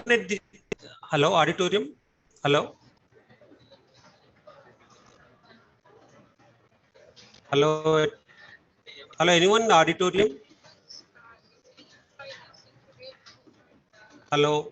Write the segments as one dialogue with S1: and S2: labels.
S1: Hello, auditorium. Hello. Hello. Hello, anyone in the auditorium? Hello.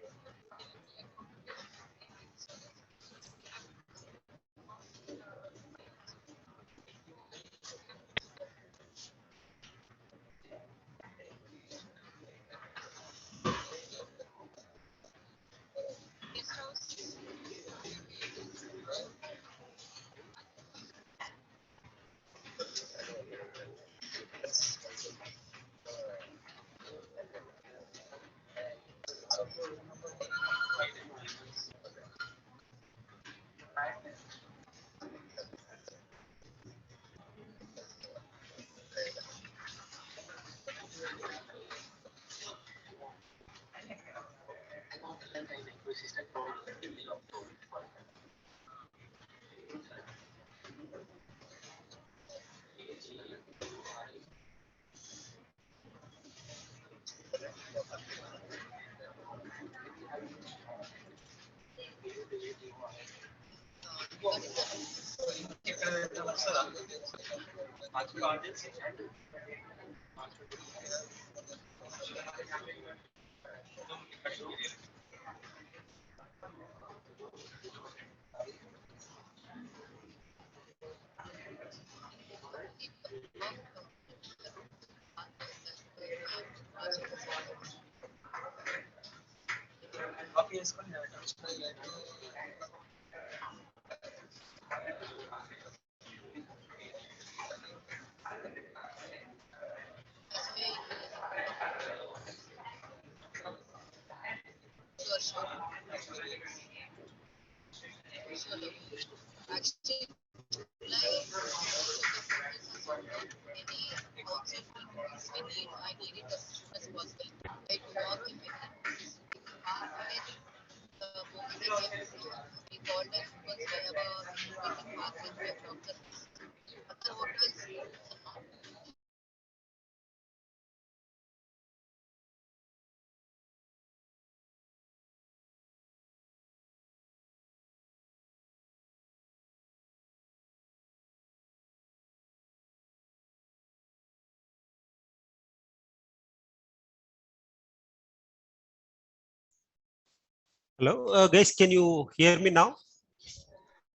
S1: Hello, guys. Can you hear me now?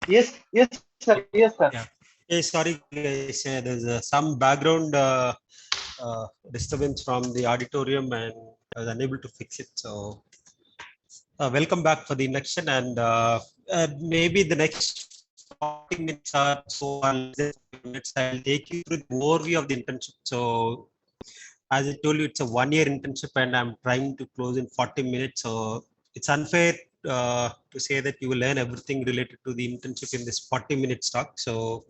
S2: Yes, sir. Yes, sir.
S1: Yeah. Hey, sorry, guys. There's some background disturbance from the auditorium, and I was unable to fix it. So, welcome back for the induction, and maybe the next 40 minutes or so, or less than 40 minutes, I'll take you through the overview of the internship. So, as I told you, it's a one-year internship, and I'm trying to close in 40 minutes. So, it's unfair to say that you will learn everything related to the internship in this 40-minute talk. So,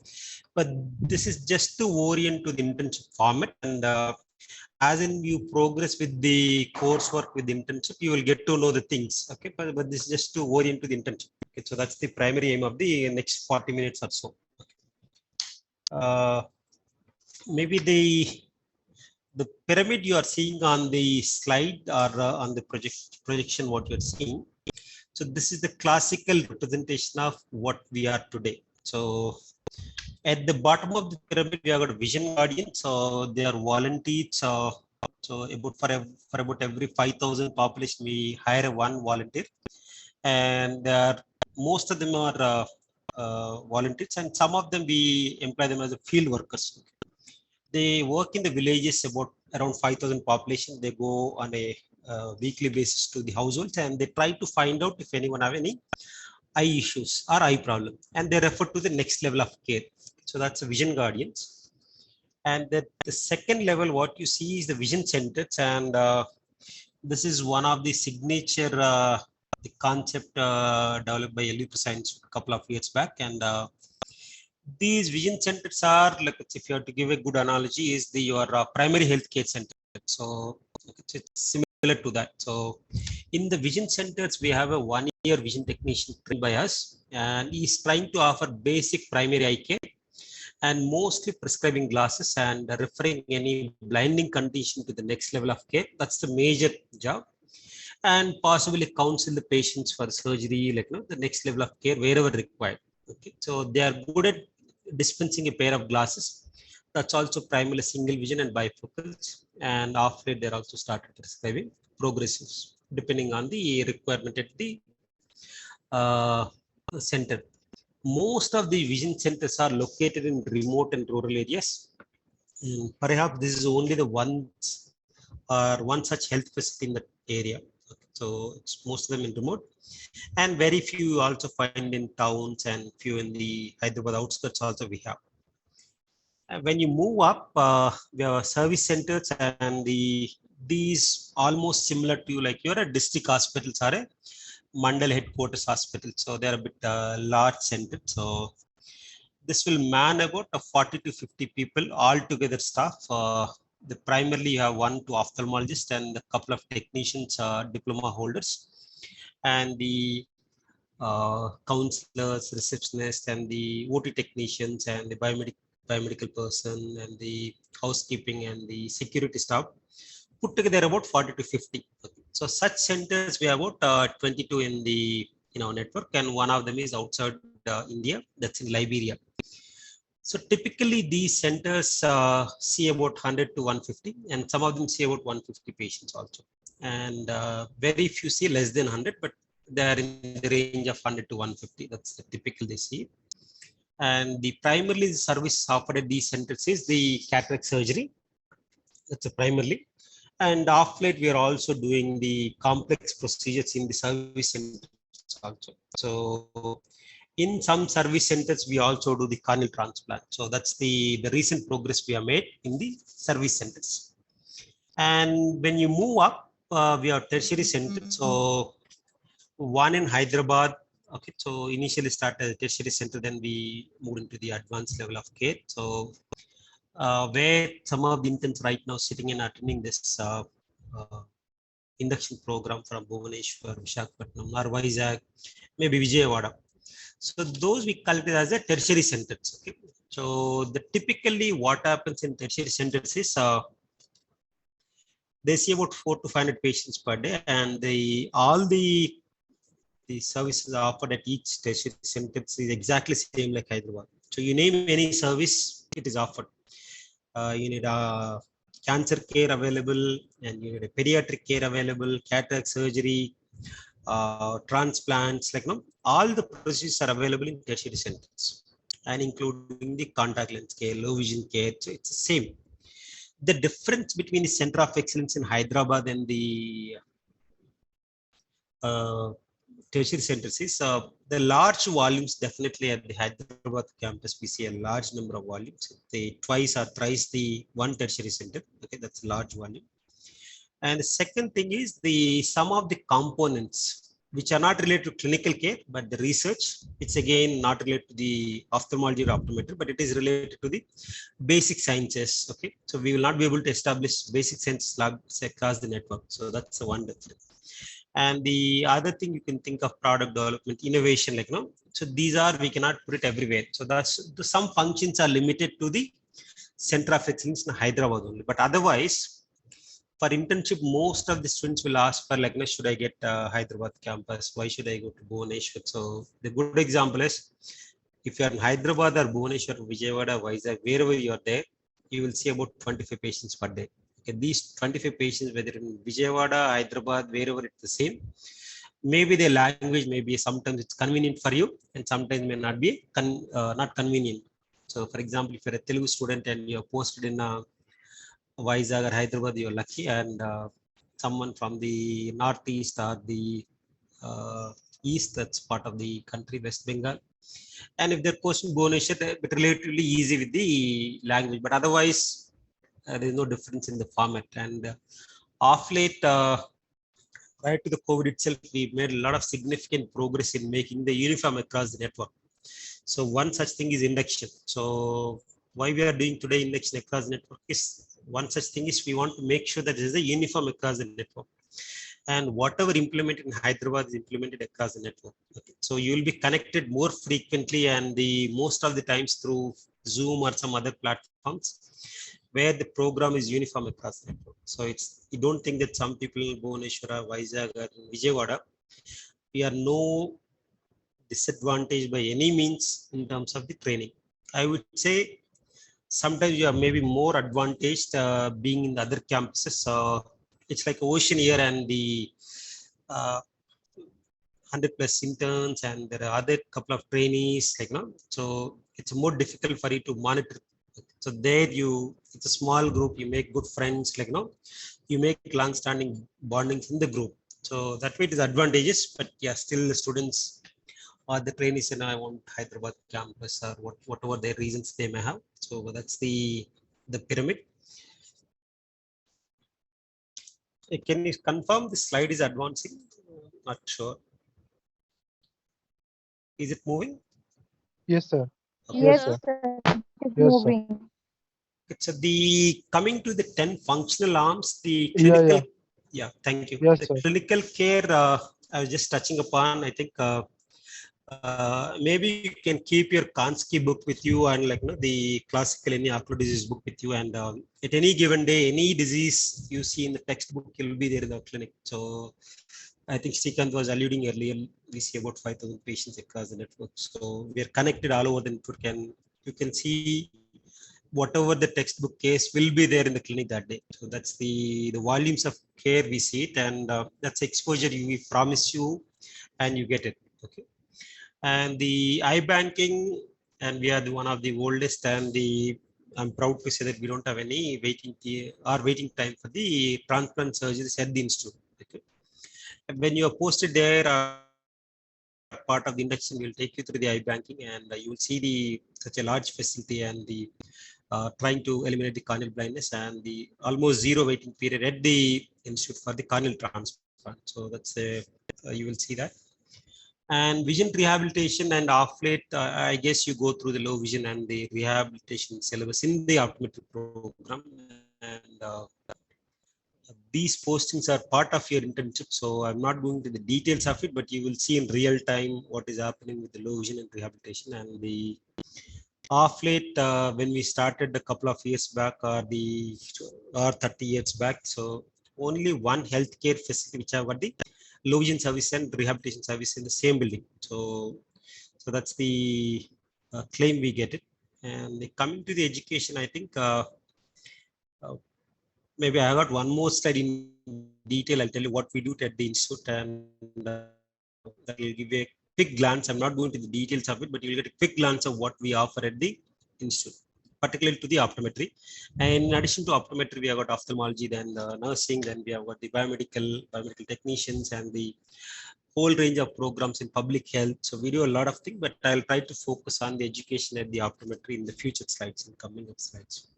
S1: but this is just to orient to the internship format, and as in you progress with the coursework with the internship, you will get to know the things. Okay, but this is just to orient to the internship. Okay, so that's the primary aim of the next 40 minutes or so. Maybe the pyramid you are seeing on the slide or on the projection what you're seeing. So this is the classical representation of what we are today. So at the bottom of the pyramid, we have got vision guardians. So they are volunteers. So for about every 5,000 population, we hire one volunteer, and most of them are volunteers, and some of them we employ them as a field workers. They work in the villages, about around 5,000 population. They go on a weekly basis to the households, and they try to find out if anyone have any eye issues or eye problem, and they refer to the next level of care. So that's the vision guardians. And the second level, what you see is the vision centers, and this is one of the signature the concept developed by L.V. Prasad a couple of years back. And these vision centers are, like, if you have to give a good analogy, is your primary healthcare center. So it's similar to that. So in the vision centers, we have a one-year vision technician trained by us, and he's trying to offer basic primary eye care and mostly prescribing glasses and referring any blinding condition to the next level of care. That's the major job. and possibly counsel the patients for surgery, like the next level of care wherever required. Okay, so they are good at dispensing a pair of glasses. That's also primarily single vision and bifocals, and of late they're also started prescribing progressives depending on the requirement at the uh, center. Most of the vision centers are located in remote and rural areas. And perhaps this is only the one such health facility in that area. So it's most of them in remote, and very few also find in towns, and few in the Hyderabad outskirts also we have. And when you move up, we have service centers, and these almost similar to like your district hospitals are a Mandal headquarters hospital. So they're a bit large center. So this will man about 40 to 50 people all together staff. The primarily you have 1 to ophthalmologist and a couple of technicians, diploma holders, and the counselors, receptionists, and the OT technicians, and the biomedical person, and the housekeeping, and the security staff. Put together about 40 to 50. So such centers we have about 22 in the network, and one of them is outside India, that's in Liberia. So typically these centers see about 100 to 150, and some of them see about 150 patients also. And very few see less than 100, but they are in the range of 100 to 150. That's the typical they see. And the primarily service offered at these centers is the cataract surgery. That's a primarily. And of late, we are also doing the complex procedures in the service centers also. So in some service centers, we also do the corneal transplant. So that's the recent progress we have made in the service centers. And when you move up, we have tertiary centers. So one in Hyderabad. Okay, so initially started as a tertiary center, then we moved into the advanced level of care. So where some of the interns right now sitting and attending this induction program from Bhubaneswar, Visakhapatnam, or Vizag, maybe Vijayawada. So those we call it as a tertiary centers. Okay, so typically what happens in tertiary centers is they see about 400 to 500 patients per day, and all the services offered at each tertiary center is exactly same like Hyderabad. So you name any service, it is offered. You need a cancer care available, and you need a pediatric care available, cataract surgery, transplants, all the procedures are available in tertiary centers, and including the contact lens care, low vision care. So it's the same. The difference between the center of excellence in Hyderabad and the tertiary centers is the large volumes. Definitely at the Hyderabad campus, we see a large number of volumes. They twice or thrice the one tertiary center. Okay, that's a large volume. And the second thing is some of the components which are not related to clinical care, but the research, it's again not related to the ophthalmology or optometry, but it is related to the basic sciences. Okay, so we will not be able to establish basic science labs across the network. So that's the one difference. And the other thing you can think of product development, innovation, so these are, we cannot put it everywhere. So that's some functions are limited to the center of excellence in Hyderabad only. But otherwise, for internship, most of the students will ask for should I get Hyderabad campus? Why should I go to Bhubaneswar? So the good example is, if you are in Hyderabad or Bhubaneswar, Vijayawada, Vizag, wherever you are there, you will see about 25 patients per day. Okay, these 25 patients, whether in Vijayawada, Hyderabad, wherever it's the same, maybe the language maybe sometimes it's convenient for you, and sometimes may not be not convenient. So for example, if you're a Telugu student and you're posted in Vizag or Hyderabad, you're lucky, and someone from the northeast or the east, that's part of the country, West Bengal, and if they're posted in Bhubaneswar, it's relatively easy with the language, but otherwise there is no difference in the format. And of late, prior to the COVID itself, we made a lot of significant progress in making the uniform across the network. So one such thing is induction. So why we are doing today induction across the network is, one such thing is we want to make sure that there is a uniform across the network, and whatever implemented in Hyderabad is implemented across the network. Okay. So you will be connected more frequently, and most of the times through Zoom or some other platforms. where the program is uniform across the network. So you don't think that some people in Bhubaneswar, Vizag, or Vijayawada, we are no disadvantage by any means in terms of the training. I would say sometimes you are maybe more advantaged being in the other campuses. It's like ocean here, and the 100 plus interns, and there are other couple of trainees, like, no, so it's more difficult for you to monitor. So there it's a small group, you make good friends, like, no, you make long-standing bondings in the group. So that way it is advantageous, but yeah, still the students or the trainees, and I want Hyderabad campus, or whatever their reasons they may have. So that's the pyramid. Can you confirm the slide is advancing? Not sure. Is it moving?
S3: Yes, sir.
S1: Okay.
S3: Yes,
S4: Yes,
S3: sir.
S4: sir. It's
S3: Yes, sir.
S4: moving.
S1: So the coming to the 10 functional arms, the
S3: Yeah,
S1: clinical,
S3: yeah.
S1: Thank you.
S3: Yes,
S1: The
S3: sir.
S1: clinical care, I was just touching upon. I think maybe you can keep your Kansky book with you, and, like, no, the classical any ocular disease book with you, and at any given day, any disease you see in the textbook, it will be there in the clinic. So I think Srikanth was alluding earlier, we see about 5,000 patients across the network. So we are connected all over the network, and you can see whatever the textbook case will be there in the clinic that day. So that's the volumes of care we see it, and that's exposure we promise you, and you get it. Okay. And the iBanking, and we are one of the oldest, and I'm proud to say that we don't have any waiting time for the transplant surgeries at the institute. Okay. When you are posted there, part of the induction will take you through the iBanking, and you will see such a large facility, and the trying to eliminate the corneal blindness, and the almost zero waiting period at the institute for the corneal transplant. So that's you will see that. And vision rehabilitation, and off late, I guess you go through the low vision and the rehabilitation syllabus in the optometry program, and these postings are part of your internship. So I'm not going to the details of it, but you will see in real time what is happening with the low vision and rehabilitation. And the off late, when we started a couple of years back, or 30 years back, so only one healthcare facility which have got the low vision service and rehabilitation service in the same building. So that's the claim we get it. And coming to the education, I think maybe I got one more slide in detail. I'll tell you what we do at the institute, and that will give you a quick glance. I'm not going to the details of it, but you'll get a quick glance of what we offer at the institute, particularly to the optometry. And in addition to optometry, we have got ophthalmology, then nursing, then we have got the biomedical technicians, and the whole range of programs in public health. So we do a lot of things, but I'll try to focus on the education at the optometry in the future slides and coming up slides.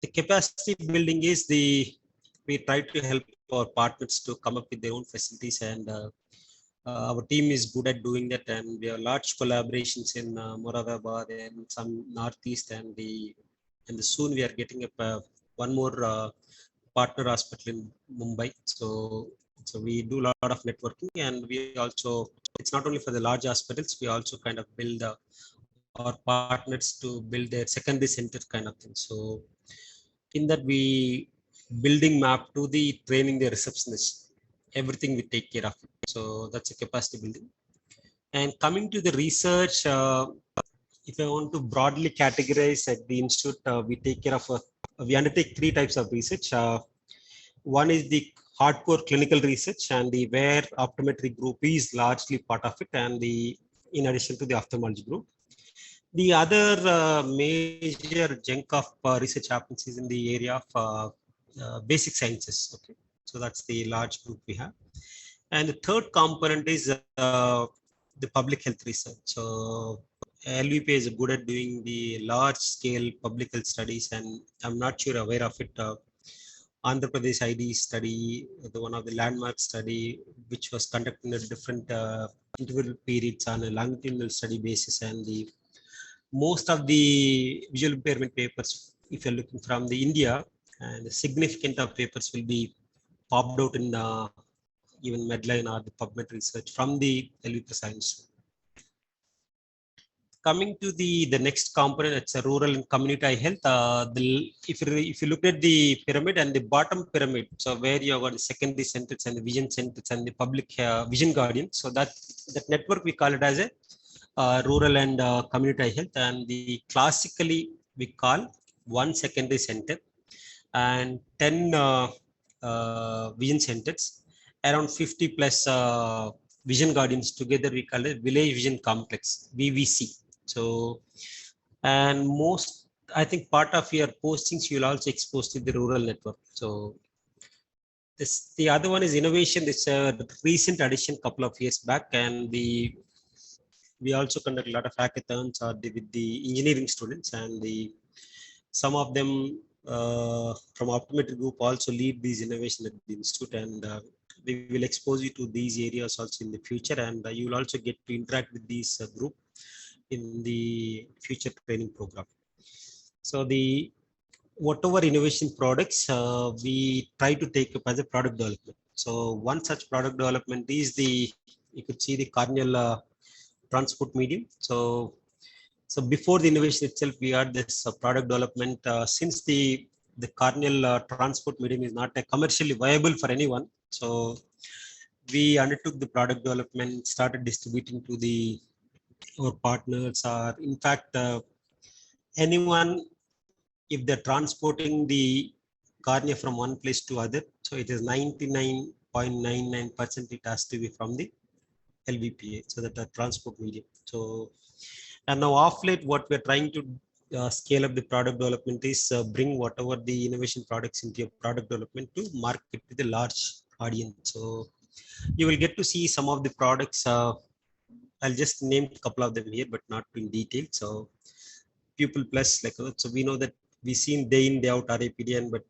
S1: The capacity building is we try to help our partners to come up with their own facilities, and our team is good at doing that, and we have large collaborations in Moradabad and some Northeast, and soon we are getting up one more partner hospital in Mumbai. So we do a lot of networking, and we also, it's not only for the large hospitals, we also kind of build our partners to build their secondary center kind of thing. So in that, we building map to the training the receptionist, everything we take care of it. So that's a capacity building. And coming to the research, if I want to broadly categorize at the institute, we take care of we undertake 3 types of research. One is the hardcore clinical research, and the where optometry group is largely part of it, and in addition to the ophthalmology group. The other major chunk of research happens is in the area of basic sciences. Okay, so that's the large group we have. And the third component is the public health research. So LVP is good at doing the large scale public health studies, and I'm not sure aware of it. Andhra Pradesh ID study, one of the landmark study, which was conducted in a different interval periods on a longitudinal study basis, and most of the visual impairment papers, if you're looking from the India, and significant of papers will be popped out in even Medline or the PubMed research from the LV Prasad Institute. coming to the next component, it's a rural and community health. If you look at the pyramid and the bottom pyramid, so where you have got the secondary centers and the vision centers and the public vision guardian, so that network we call it as a rural and community health, and the classically we call one secondary center and 10 vision centers, around 50 plus vision guardians together we call it village vision complex, VVC. So, and most, I think part of your postings you will also expose to the rural network. So the other one is innovation. This recent addition couple of years back, and we also conduct a lot of hackathons with the engineering students, and some of them from Optometry Group also lead these innovation at the institute, and we will expose you to these areas also in the future, and you will also get to interact with these group in the future training program. So whatever innovation products we try to take up as a product development. So one such product development is you could see the corneal transport medium. So before the innovation itself, we had this product development. Since the corneal transport medium is not commercially viable for anyone, so we undertook the product development, started distributing to our partners, or in fact anyone, if they're transporting the cornea from one place to other, so it is 99.99% it has to be from the LVPA, so that the transport medium. So, and now off late, what we're trying to scale up the product development is bring whatever the innovation products into your product development to market with a large audience. So you will get to see some of the products. I'll just name a couple of them here, but not in detail. So Pupil Plus, like, so we know that we've seen day in, day out RAPDN, but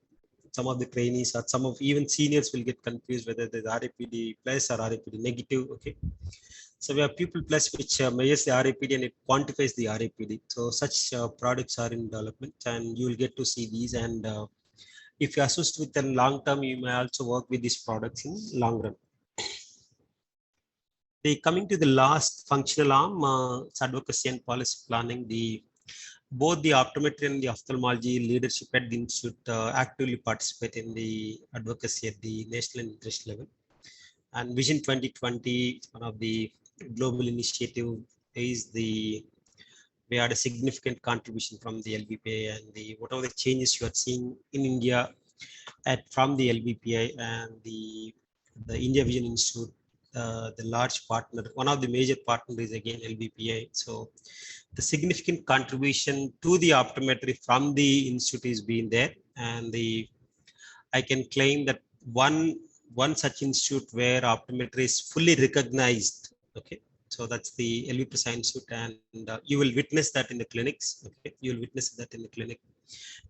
S1: some of the trainees or some of even seniors will get confused whether there's RAPD plus or RAPD negative. Okay. So we have Pupil Plus, which measures the RAPD and it quantifies the RAPD. So such products are in development, and you will get to see these. And if you associate with them long term, you may also work with these products in long run. Coming to the last functional arm, it's advocacy and policy planning. Both the optometry and the ophthalmology leadership at the institute actively participate in the advocacy at the national and international level. And Vision 2020, one of the global initiative, is we had a significant contribution from the LBPI, and whatever the changes you are seeing in India from the LBPI and the India Vision Institute, the large partner, one of the major partners is again LBPI. So the significant contribution to the optometry from the institute is being there, and I can claim that one such institute where optometry is fully recognized. Okay, so that's the LV Prasad Institute, and you will witness that in the clinics. Okay, you will witness that in the clinic,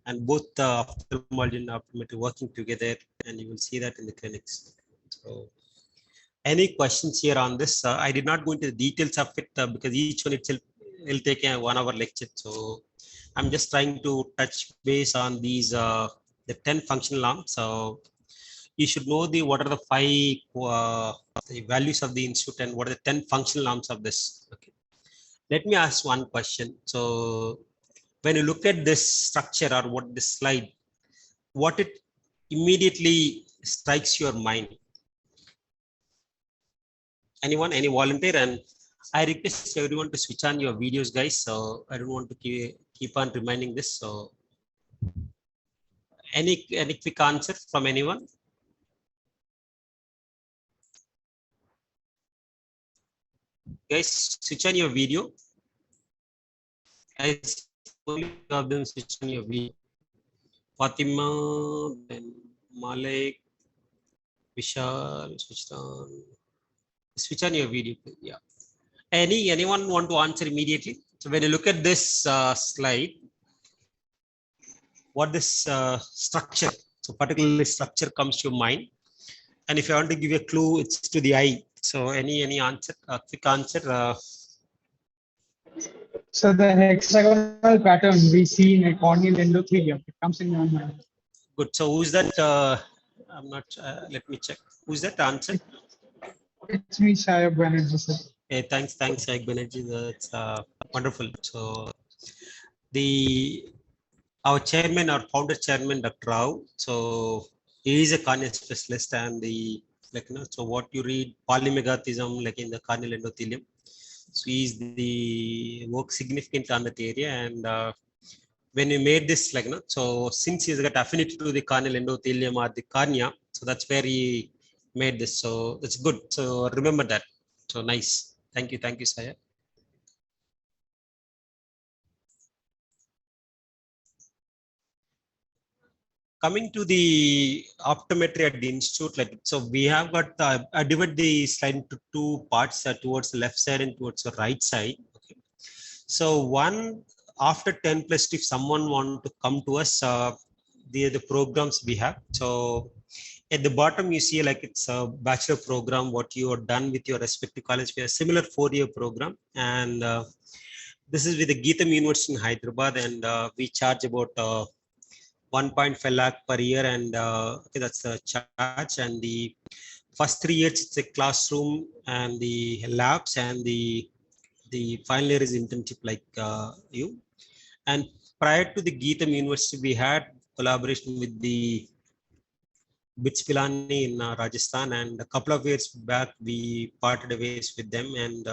S1: and both ophthalmology and optometry working together, and you will see that in the clinics. So any questions here on this? I did not go into the details of it because each one itself will take a 1 hour lecture. So I'm just trying to touch base on these the 10 functional arms. So you should know what are the 5 the values of the institute and what are the 10 functional arms of this. Okay. Let me ask one question. So when you look at this structure or what this slide, what it immediately strikes your mind? Anyone, any volunteer? And I request everyone to switch on your videos, guys. So I don't want to keep on reminding this. So any quick answer from anyone? Guys, switch on your video. Guys, only of them switch on your video. Fatima, then Malik, Vishal, switch on. Switch on your video, yeah. Anyone want to answer immediately? So when you look at this slide, what this structure, so particularly structure comes to your mind, and if you want to give a clue, it's to the eye. So any answer, quick answer?
S3: So the hexagonal pattern we see in a corneal endothelium, it comes in your mind.
S1: Good. So who's that? I'm not. Let me check. Who's that answer?
S3: It's me, Shayab Banerjee, sir.
S1: Hey, thanks, Shayab Banerjee. Wonderful. So our chairman, our founder chairman, Dr. Rao. So he is a cornea specialist, and so what you read polymegathism like in the corneal endothelium. So he's the work significant on that area, and when we made this so since he's got affinity to the corneal endothelium or the cornea, so that's where he made this. So that's good. So remember that. So nice. Thank you, Saya. Coming to the optometry at the institute, so we have got I divide the slide into two parts, towards the left side and towards the right side. Okay. So one, after 10 plus, if someone want to come to us, the programs we have. So at the bottom you see it's a bachelor program, what you have done with your respective college. We have a similar 4-year program, and this is with the Geetham University in Hyderabad, and we charge about 1.5 lakh per year, and okay, that's the charge. And the first 3 years it's a classroom and the labs, and the final year is internship you. And prior to the Geetham University, we had collaboration with the BITS Pilani in Rajasthan, and a couple of years back we parted ways with them, and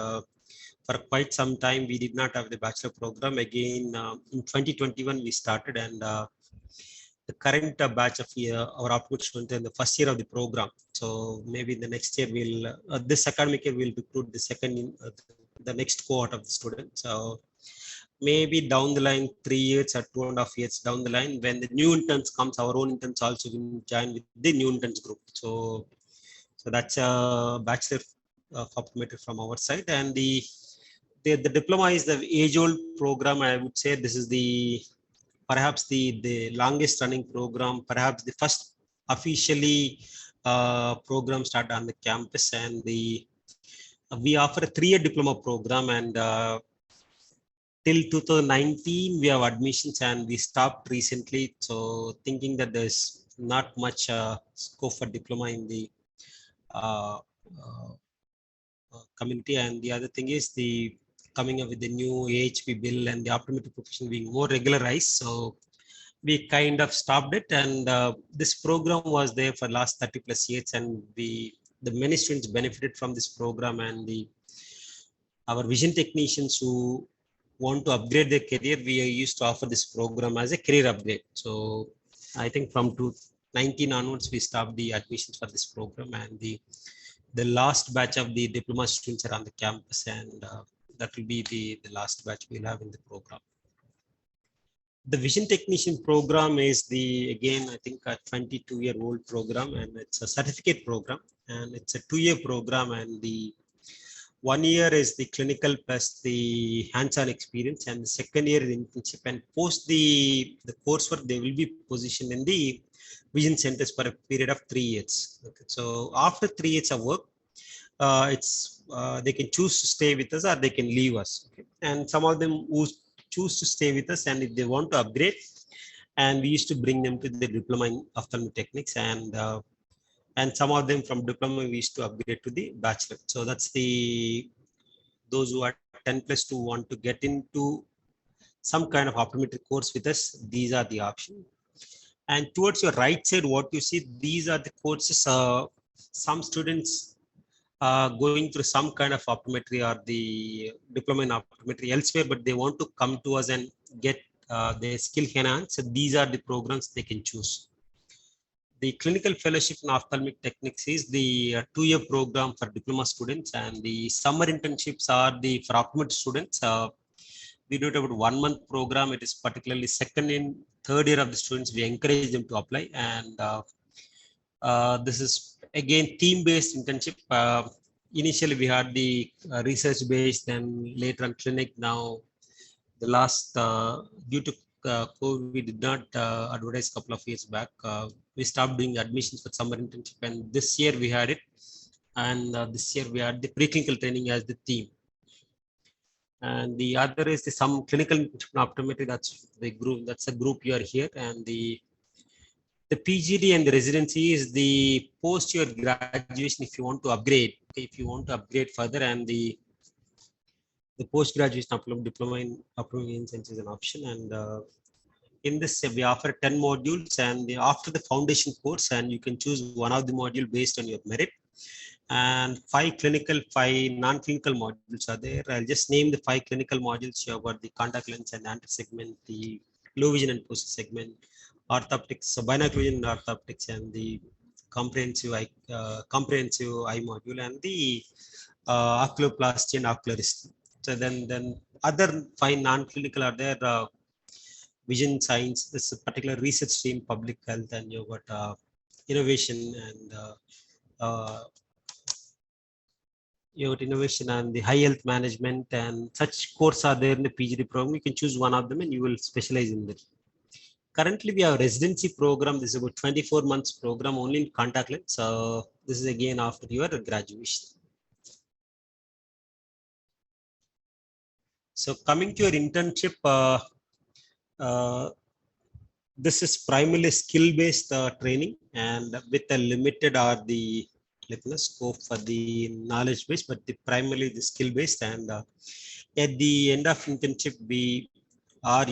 S1: for quite some time we did not have the bachelor program. Again, in 2021 we started, and the current batch of our optometry students in the first year of the program. So maybe in the next year we'll this academic year we'll recruit the second the next cohort of the students. So maybe down the line, 3 years or 2.5 years down the line, when the new interns comes, our own interns also will join with the new interns group. So that's a bachelor of optometry from our side, and the diploma is the age-old program. I would say this is perhaps the longest running program, perhaps the first officially program started on the campus, and we offer a 3-year diploma program, and till 2019 we have admissions, and we stopped recently. So thinking that there's not much scope for diploma in the community. And the other thing is the coming up with the new AHP bill and the optometry profession being more regularized. So we kind of stopped it, and this program was there for last 30 plus years, and the many students benefited from this program, and our vision technicians who want to upgrade their career, we used to offer this program as a career upgrade. So I think from 2019 onwards we stopped the admissions for this program, and the last batch of the diploma students are on the campus, and that will be the last batch we'll have in the program. The vision technician program is again I think a 22-year-old program, and it's a certificate program, and it's a 2-year program, and the 1 year is the clinical plus the hands-on experience, and the second year is internship, and post the coursework they will be positioned in the vision centers for a period of 3 years. Okay. So after 3 years of work, they can choose to stay with us or they can leave us. Okay. And some of them who choose to stay with us, and if they want to upgrade, and we used to bring them to the diploma in ophthalmic techniques, and some of them from diploma we used to upgrade to the bachelor. So that's those who are 10 plus 2 want to get into some kind of optometry course with us, these are the options. And towards your right side, what you see, these are the courses. Some students going through some kind of optometry or the diploma in optometry elsewhere, but they want to come to us and get their skill enhanced. So these are the programs they can choose. The clinical fellowship in ophthalmic techniques is the 2-year program for diploma students, and the summer internships are for optometry students. We do it about 1 month program. It is particularly second and third year of the students. We encourage them to apply, and this is again theme-based internship. Initially we had the research-based, and later on clinic. Now the last due to COVID, we did not advertise a couple of years back. We stopped doing admissions for summer internship, and this year we had it, and this year we had the preclinical training as the theme. And the other is some clinical optometry. That's the group. That's a group you are here, and the PGD and the residency is the post your graduation. If you want to upgrade, if you want to upgrade further, and the the post-graduation diploma in approving science is an option. And in this, we offer 10 modules, and after the foundation course, and you can choose one of the module based on your merit. And 5 clinical, 5 non-clinical modules are there. I'll just name the 5 clinical modules. You have got the contact lens and anti-segment, the low vision and post segment, orthoptics, so binocular vision and orthoptics, and the comprehensive eye module, and the oculoplasty and ocularisk. So then other 5 non-clinical are there. Vision science, this is a particular research stream, public health, and you've got innovation and innovation and the high health management, and such courses are there in the PGD program. You can choose one of them and you will specialize in that. Currently, we have a residency program. This is about 24 months program only in contact lens. So this is again after your graduation. So coming to your internship, this is primarily skill-based training, and with a limited or the scope for the knowledge base, but primarily the skill-based. And at the end of internship, you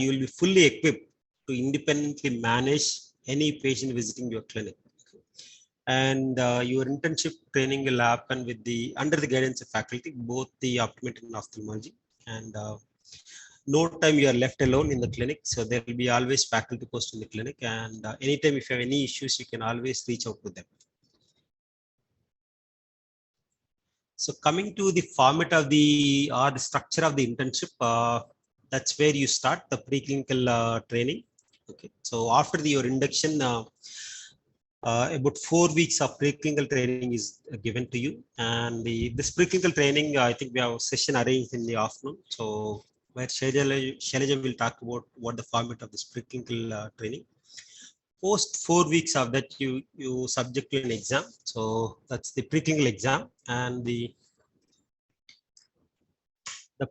S1: will be fully equipped to independently manage any patient visiting your clinic. And your internship training will happen with under the guidance of faculty, both the optometry and ophthalmology. And no time you are left alone in the clinic, so there will be always faculty post in the clinic, and anytime if you have any issues, you can always reach out to them. So coming to the format of the structure of the internship, that's where you start the preclinical training. Okay, so after your induction, about 4 weeks of preclinical training is given to you, and this preclinical training, I think we have a session arranged in the afternoon. So where Shailaja will talk about what the format of this preclinical training. Post 4 weeks of that, you subject to an exam. So that's the preclinical exam, and the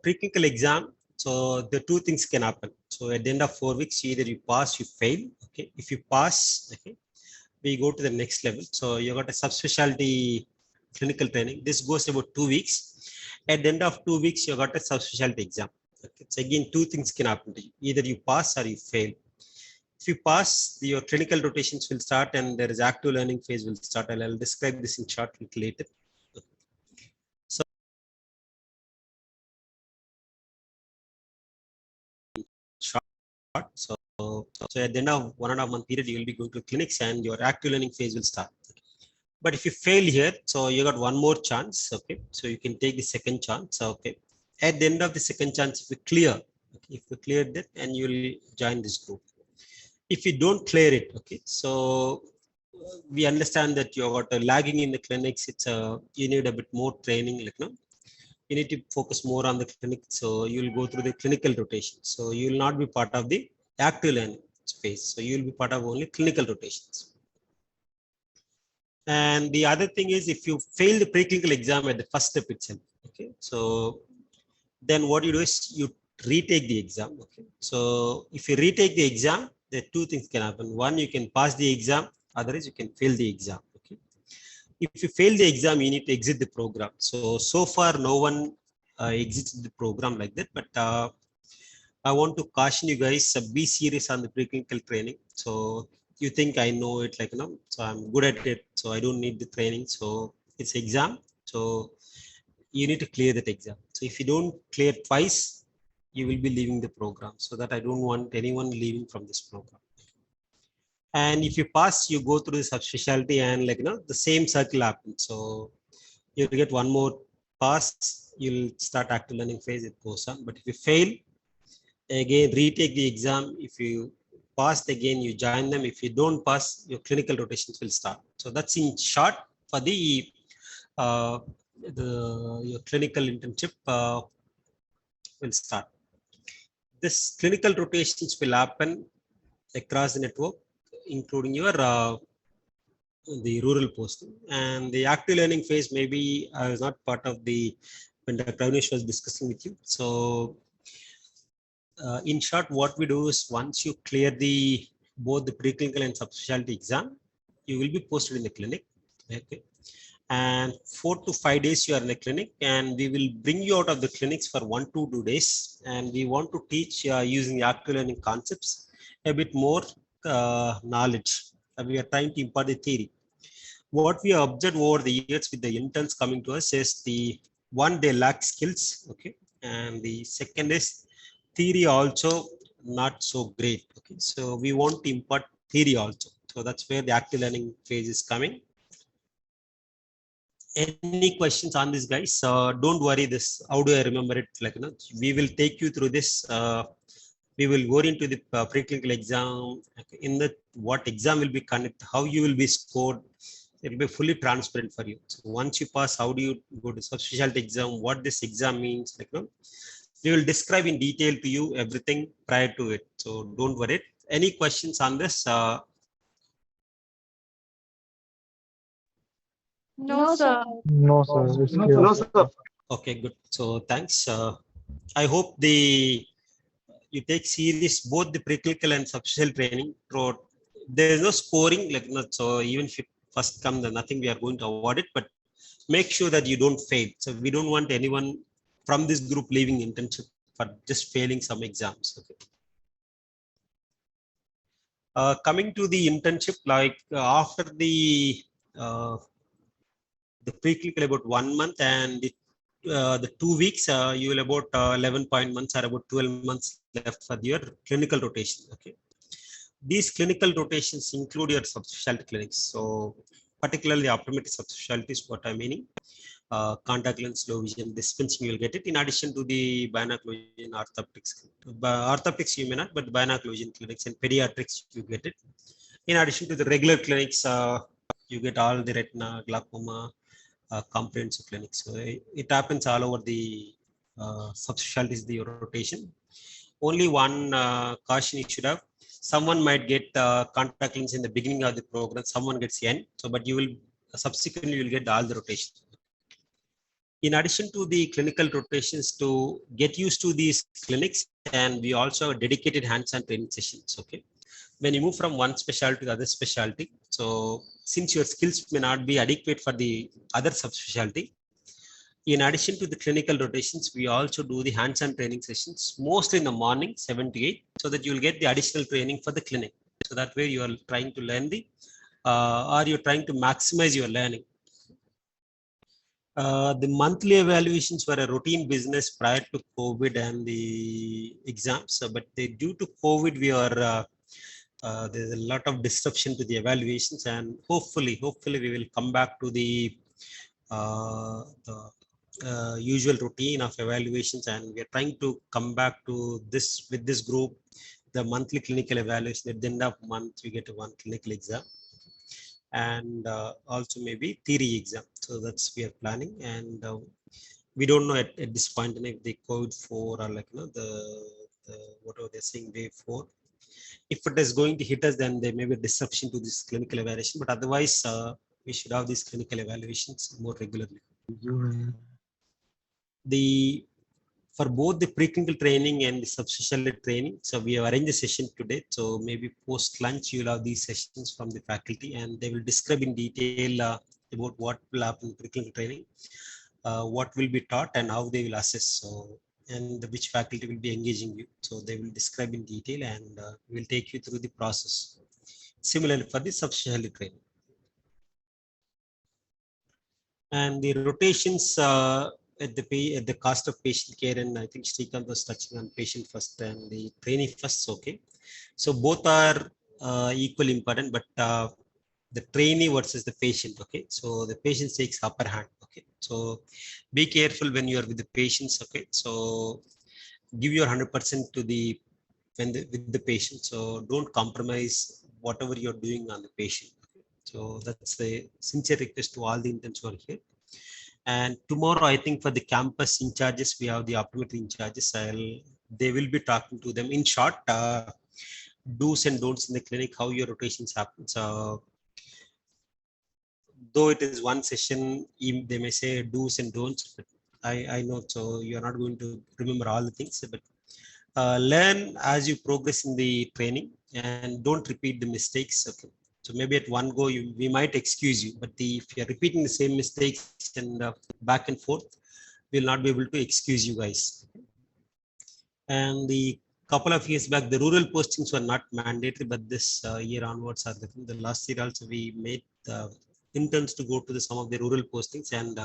S1: preclinical exam. So the 2 things can happen. So at the end of 4 weeks, either you pass, you fail. Okay, if you pass, okay, we go to the next level. So you got a subspecialty clinical training. This goes about 2 weeks. At the end of 2 weeks, you got a subspecialty exam. Okay. So again, 2 things can happen to you. Either you pass or you fail. If you pass, your clinical rotations will start, and there is active learning phase will start. I'll describe this in short later. So at the end of 1.5 month period, you will be going to clinics, and your active learning phase will start. Okay. But if you fail here, so you got one more chance. Okay, so you can take the second chance. Okay, at the end of the second chance, if you clear, okay, if you clear that, and you will join this group. If you don't clear it, okay, so we understand that you got lagging in the clinics. You need a bit more training, you need to focus more on the clinic. So you will go through the clinical rotation. So you will not be part of the active learning phase. So you will be part of only clinical rotations. And the other thing is, if you fail the preclinical exam at the first step itself, okay, so then what you do is you retake the exam. Okay, so if you retake the exam, there are 2 things can happen. One, you can pass the exam. Otherwise, you can fail the exam. Okay, if you fail the exam, you need to exit the program. So far, no one exited the program like that. But I want to caution you guys: be serious on the preclinical training. So you think I know it, so I'm good at it, so I don't need the training. So it's exam. So you need to clear that exam. So if you don't clear twice, you will be leaving the program. So that I don't want anyone leaving from this program. And if you pass, you go through the subspecialty, and the same circle happens. So you'll get one more pass, you'll start active learning phase, it goes on. But if you fail, again retake the exam. If you pass again, you join them. If you don't pass, your clinical rotations will start. So that's in short for the your clinical internship will start. This clinical rotations will happen across the network, including your the rural posting. And the active learning phase, maybe I was not part of when Dr. Avnish was discussing with you. So in short, what we do is, once you clear both the preclinical and subspecialty exam, you will be posted in the clinic. Okay, and 4 to 5 days you are in the clinic, and we will bring you out of the clinics for 1 to 2 days, and we want to teach using active learning concepts a bit more knowledge. We are trying to impart the theory. What we have observed over the years with the interns coming to us is the one, they lack skills, okay, and the second is theory also not so great, okay. So we want to impart theory also, so that's where the active learning phase is coming. Any questions on this, guys? Don't worry, this how do I remember it, like, you know, we will take you through this. We will go into the pre-clinical exam. In the what exam will be conducted, how you will be scored, it will be fully transparent for you. So once you pass, how do you go to subspecialty exam, what this exam means, like, you know, we will describe in detail to you everything prior to it, so don't worry. Any questions on this?
S4: No, sir.
S5: No, sir. It's
S3: No,
S5: clear.
S2: No, sir.
S1: Okay, good. So thanks. I hope you take serious both the preclinical and subspecial training. There is no scoring, like, you know, so even if you first come, then nothing we are going to award it, but make sure that you don't fail. So we don't want anyone from this group leaving internship for just failing some exams. Okay. Coming to the internship, like after the preclinical about 1 month, and the 2 weeks, you will about 11 months or about 12 months left for your clinical rotation. Okay. These clinical rotations include your subspecialty clinics. So particularly optometry subspecialty is what I'm meaning. Contact lens, low vision, dispensing, you will get it. In addition to the binocular vision, orthoptics. Orthoptics you may not, but binocular vision clinics and pediatrics you get it. In addition to the regular clinics, you get all the retina, glaucoma, comprehensive clinics. So it happens all over the subspecialties, the rotation. Only one caution you should have. Someone might get contact lens in the beginning of the program, someone gets end. So, but you will subsequently you will get all the rotations. In addition to the clinical rotations, to get used to these clinics, and we also have dedicated hands-on training sessions. Okay. When you move from one specialty to the other specialty, so since your skills may not be adequate for the other subspecialty, in addition to the clinical rotations, we also do the hands-on training sessions, mostly in the morning, 7 to 8, so that you will get the additional training for the clinic. So that way you are trying to learn the, or you're trying to maximize your learning. The monthly evaluations were a routine business prior to COVID and the exams. But due to COVID, we are there's a lot of disruption to the evaluations, and hopefully we will come back to the usual routine of evaluations, and we are trying to come back to this with this group, the monthly clinical evaluation. At the end of month, we get one clinical exam, and also maybe theory exam. So that's we are planning, and we don't know at this point if the COVID-4 or, like, you know, the whatever they're saying, wave 4. If it is going to hit us, then there may be a disruption to this clinical evaluation. But otherwise, we should have these clinical evaluations more regularly. For both the preclinical training and the subspecialty training, so we have arranged a session today. So maybe post lunch you will have these sessions from the faculty, and they will describe in detail about what will happen in preclinical training, what will be taught, and how they will assess. So, and which faculty will be engaging you. So they will describe in detail, and we will take you through the process. Similarly for the subspecialty training. And the rotations at the cost of patient care, and I think Srikanth was touching on patient first and the trainee first. Okay, so both are equally important, but the trainee versus the patient. Okay, so the patient takes upper hand. Okay, so be careful when you are with the patients. Okay, so give your 100% to the with the patient. So don't compromise whatever you're doing on the patient. Okay? So that's a sincere request to all the interns who are here. And tomorrow, I think for the campus in charges, we have the optometry in charges. They will be talking to them in short, do's and don'ts in the clinic, how your rotations happen. So though it is one session, they may say do's and don'ts, but I know, so you're not going to remember all the things, but learn as you progress in the training, and don't repeat the mistakes. Okay. So maybe at one go, we might excuse you, but if you're repeating the same mistakes and back and forth, we'll not be able to excuse you guys. And the couple of years back, the rural postings were not mandatory, but this year onwards are different. The last year also we made interns to go to some of the rural postings, and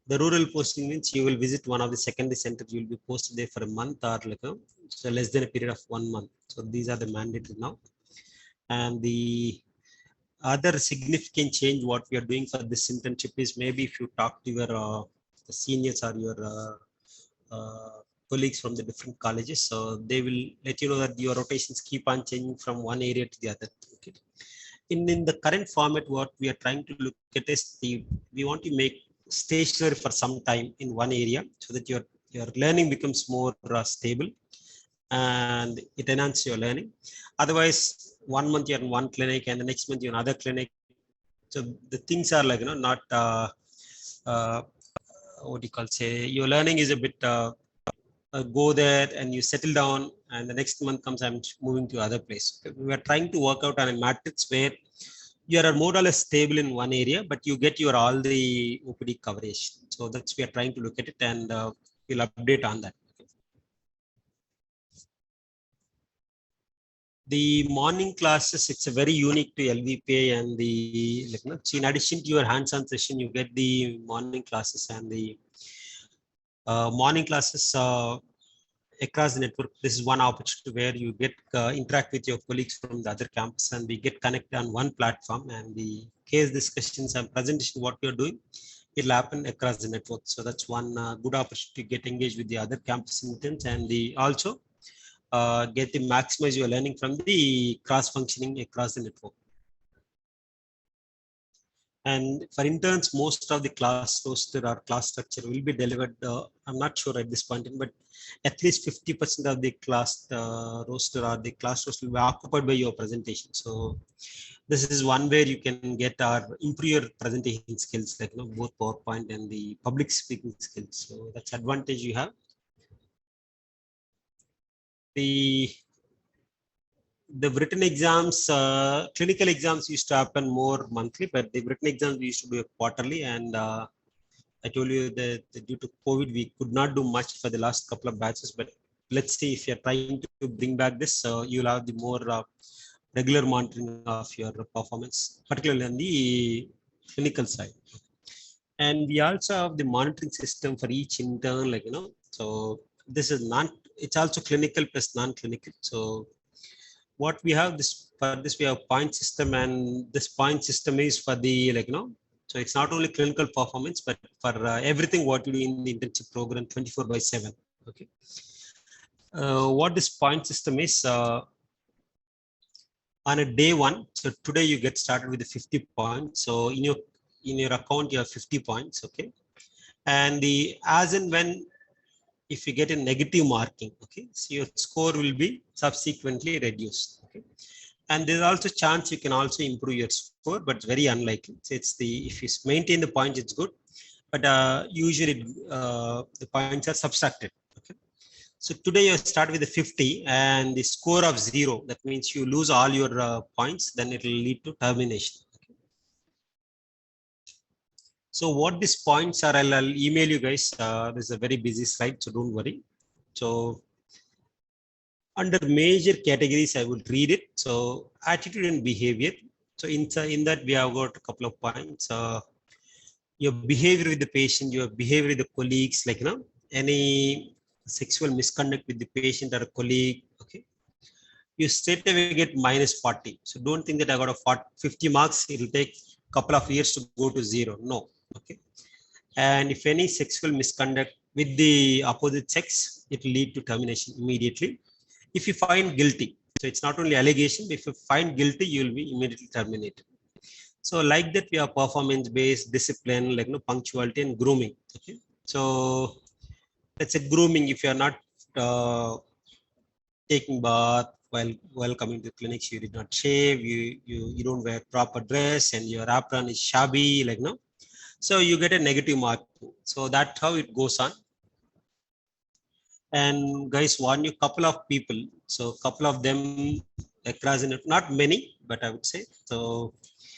S1: the rural posting means you will visit one of the secondary centers. You will be posted there for a month or like so less than a period of 1 month. So these are the mandatory now. And the other significant change what we are doing for this internship is maybe if you talk to your seniors or your colleagues from the different colleges, so they will let you know that your rotations keep on changing from one area to the other. Okay. In the current format, what we are trying to look at is we want to make stationary for some time in one area so that your learning becomes more stable and it enhances your learning. Otherwise, 1 month you're in one clinic and the next month you're in another clinic. So the things are like, not what do you call, say your learning is a bit go there and you settle down and the next month comes, I'm moving to other place. We are trying to work out on a matrix where you are more or less stable in one area, but you get your all the OPD coverage. So that's we are trying to look at it, and we'll update on that. The morning classes, it's a very unique to LVPA, and the so in addition to your hands-on session, you get the morning classes, and the morning classes across the network. This is one opportunity where you get interact with your colleagues from the other campus, and we get connected on one platform, and the case discussions and presentation what you're doing, it'll happen across the network. So that's one good opportunity to get engaged with the other campus interns, and the also get to maximize your learning from the cross functioning across the network. And for interns, most of the class roster or class structure will be delivered. I'm not sure at this point, but at least 50% of the class roster or the class roster will be occupied by your presentation. So this is one where you can get or improve your presentation skills, like both PowerPoint and the public speaking skills. So that's advantage you have. The written exams, clinical exams used to happen more monthly, but the written exams we used to do quarterly. And I told you that due to COVID, we could not do much for the last couple of batches. But let's see if you're trying to bring back this, you'll have the more regular monitoring of your performance, particularly on the clinical side. And we also have the monitoring system for each intern, like so this is it's also clinical plus non-clinical. So what we have this for this, we have point system, and this point system is for the so it's not only clinical performance, but for everything what you do in the internship program 24/7. Okay. What this point system is, on a day one, so today you get started with the 50 points. So in your account you have 50 points. Okay. And the as and when if you get a negative marking, okay, so your score will be subsequently reduced. Okay. And there's also chance you can also improve your score, but it's very unlikely. So it's if you maintain the points, it's good, but usually the points are subtracted. Okay. So today you start with the 50 and the score of 0. That means you lose all your points. Then it will lead to termination. So what these points are, I'll email you guys. This is a very busy slide, so don't worry. So under major categories, I will read it. So attitude and behavior. So in that we have got a couple of points. Your behavior with the patient, your behavior with the colleagues, like any sexual misconduct with the patient or a colleague. Okay, you straight away get -40. So don't think that I got a 50 marks. It will take a couple of years to go to 0. No. Okay. And if any sexual misconduct with the opposite sex, it will lead to termination immediately. If you find guilty, so it's not only allegation, but if you find guilty, you will be immediately terminated. So like that, we have performance-based discipline, like punctuality and grooming. Okay. So that's a grooming. If you are not taking bath while coming to clinics, you did not shave, you don't wear proper dress, and your apron is shabby, like so you get a negative mark. So that's how it goes on. And guys, warn you, couple of people. So couple of them across, not many, but I would say so.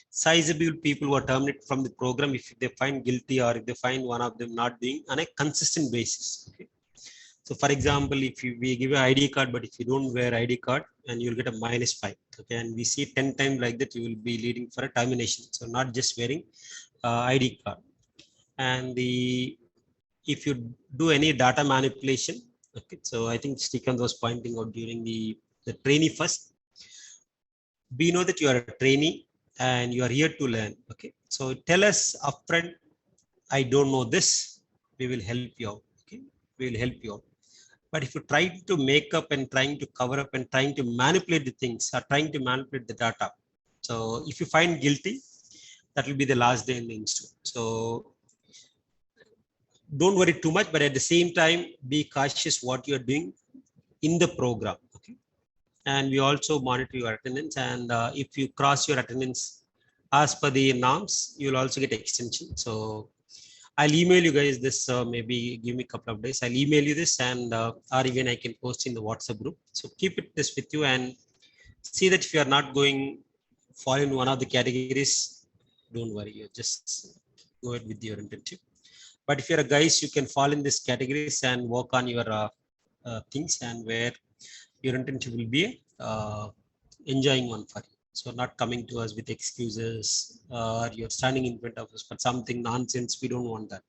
S1: Sizable people who are terminated from the program if they find guilty or if they find one of them not doing on a consistent basis. Okay. So for example, if we give an ID card, but if you don't wear ID card, and you'll get a -5. Okay, and we see 10 times like that, you will be leading for a termination. So not just wearing ID card. And if you do any data manipulation, okay. So I think Srikanth was pointing out during the trainee first. We know that you are a trainee and you are here to learn. Okay, so tell us upfront, I don't know this. We will help you out. Okay, we will help you out. But if you try to make up and trying to cover up and trying to manipulate the things or trying to manipulate the data, so if you find guilty, that will be the last day in the institute. So don't worry too much, but at the same time, be cautious what you are doing in the program. Okay, and we also monitor your attendance, and if you cross your attendance as per the norms, you will also get extension. So I'll email you guys this, maybe give me a couple of days. I'll email you this, and or even I can post in the WhatsApp group. So keep it this with you and see that if you are not going fall in one of the categories, don't worry, you just go ahead with your internship. But if you're a guys, you can fall in these categories and work on your things, and where your internship will be enjoying one for you. So not coming to us with excuses, or you're standing in front of us for something nonsense. We don't want that.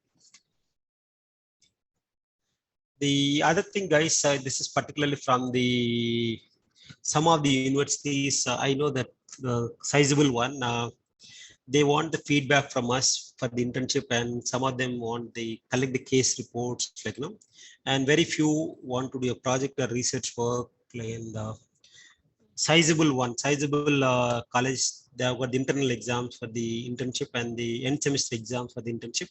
S1: The other thing, guys, this is particularly from some of the universities. I know that the sizable one, they want the feedback from us for the internship, and some of them want the collect the case reports, like, and very few want to do a project or research work. And sizable college, they have got the internal exams for the internship and the end semester exams for the internship.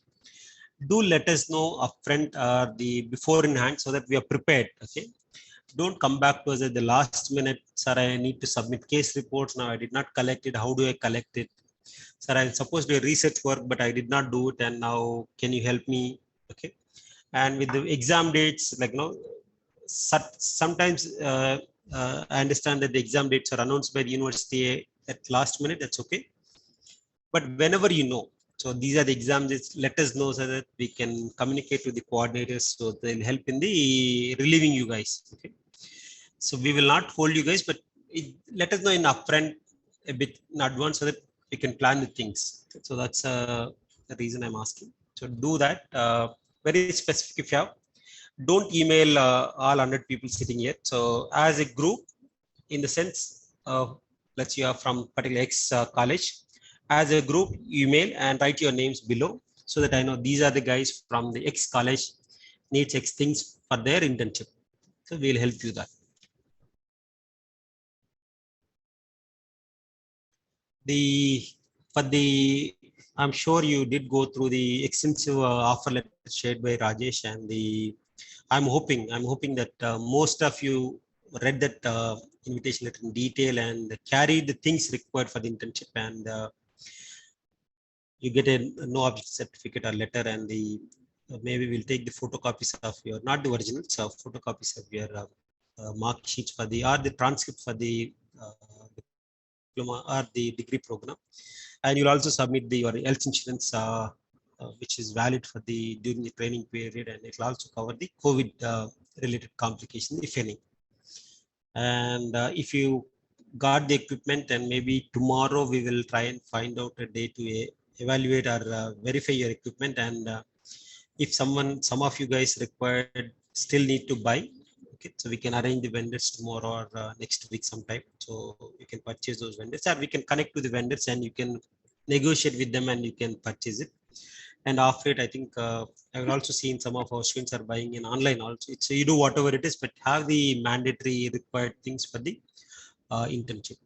S1: Do let us know upfront or the before in hand, so that we are prepared. Okay, don't come back to us at the last minute. Sir, I need to submit case reports now, I did not collect it. How do I collect it? Sir, I'm supposed to do research work, but I did not do it, and now can you help me? Okay, and with the exam dates, like, sometimes I understand that the exam dates are announced by the university at last minute. That's okay, but whenever you know, so these are the exams, let us know so that we can communicate with the coordinators, so they'll help in the relieving you guys. Okay, so we will not hold you guys, but let us know in upfront a bit in advance, so that we can plan the things. So that's the reason I'm asking. So do that. Very specific if you have. Don't email all 100 people sitting here. So as a group, in the sense, let's say you are from particular X college, as a group, email and write your names below, so that I know these are the guys from the X college needs X things for their internship. So we'll help you that. I'm sure you did go through the extensive offer letter shared by Rajesh, and I'm hoping that most of you read that invitation letter in detail and carried the things required for the internship, and you get a no object certificate or letter, and maybe we'll take the photocopies of your, not the originals, photocopies of your mark sheets for the transcript for the diploma or the degree program, and you'll also submit your health insurance, which is valid for during the training period, and it will also cover the COVID related complications, if any. And if you got the equipment, and maybe tomorrow we will try and find out a day to evaluate or verify your equipment, and if some of you guys required still need to buy. Okay, so we can arrange the vendors tomorrow or next week sometime, so you can purchase those vendors, or we can connect to the vendors and you can negotiate with them and you can purchase it. And after it, I think I've also seen some of our students are buying in online also. So you do whatever it is, but have the mandatory required things for the internship.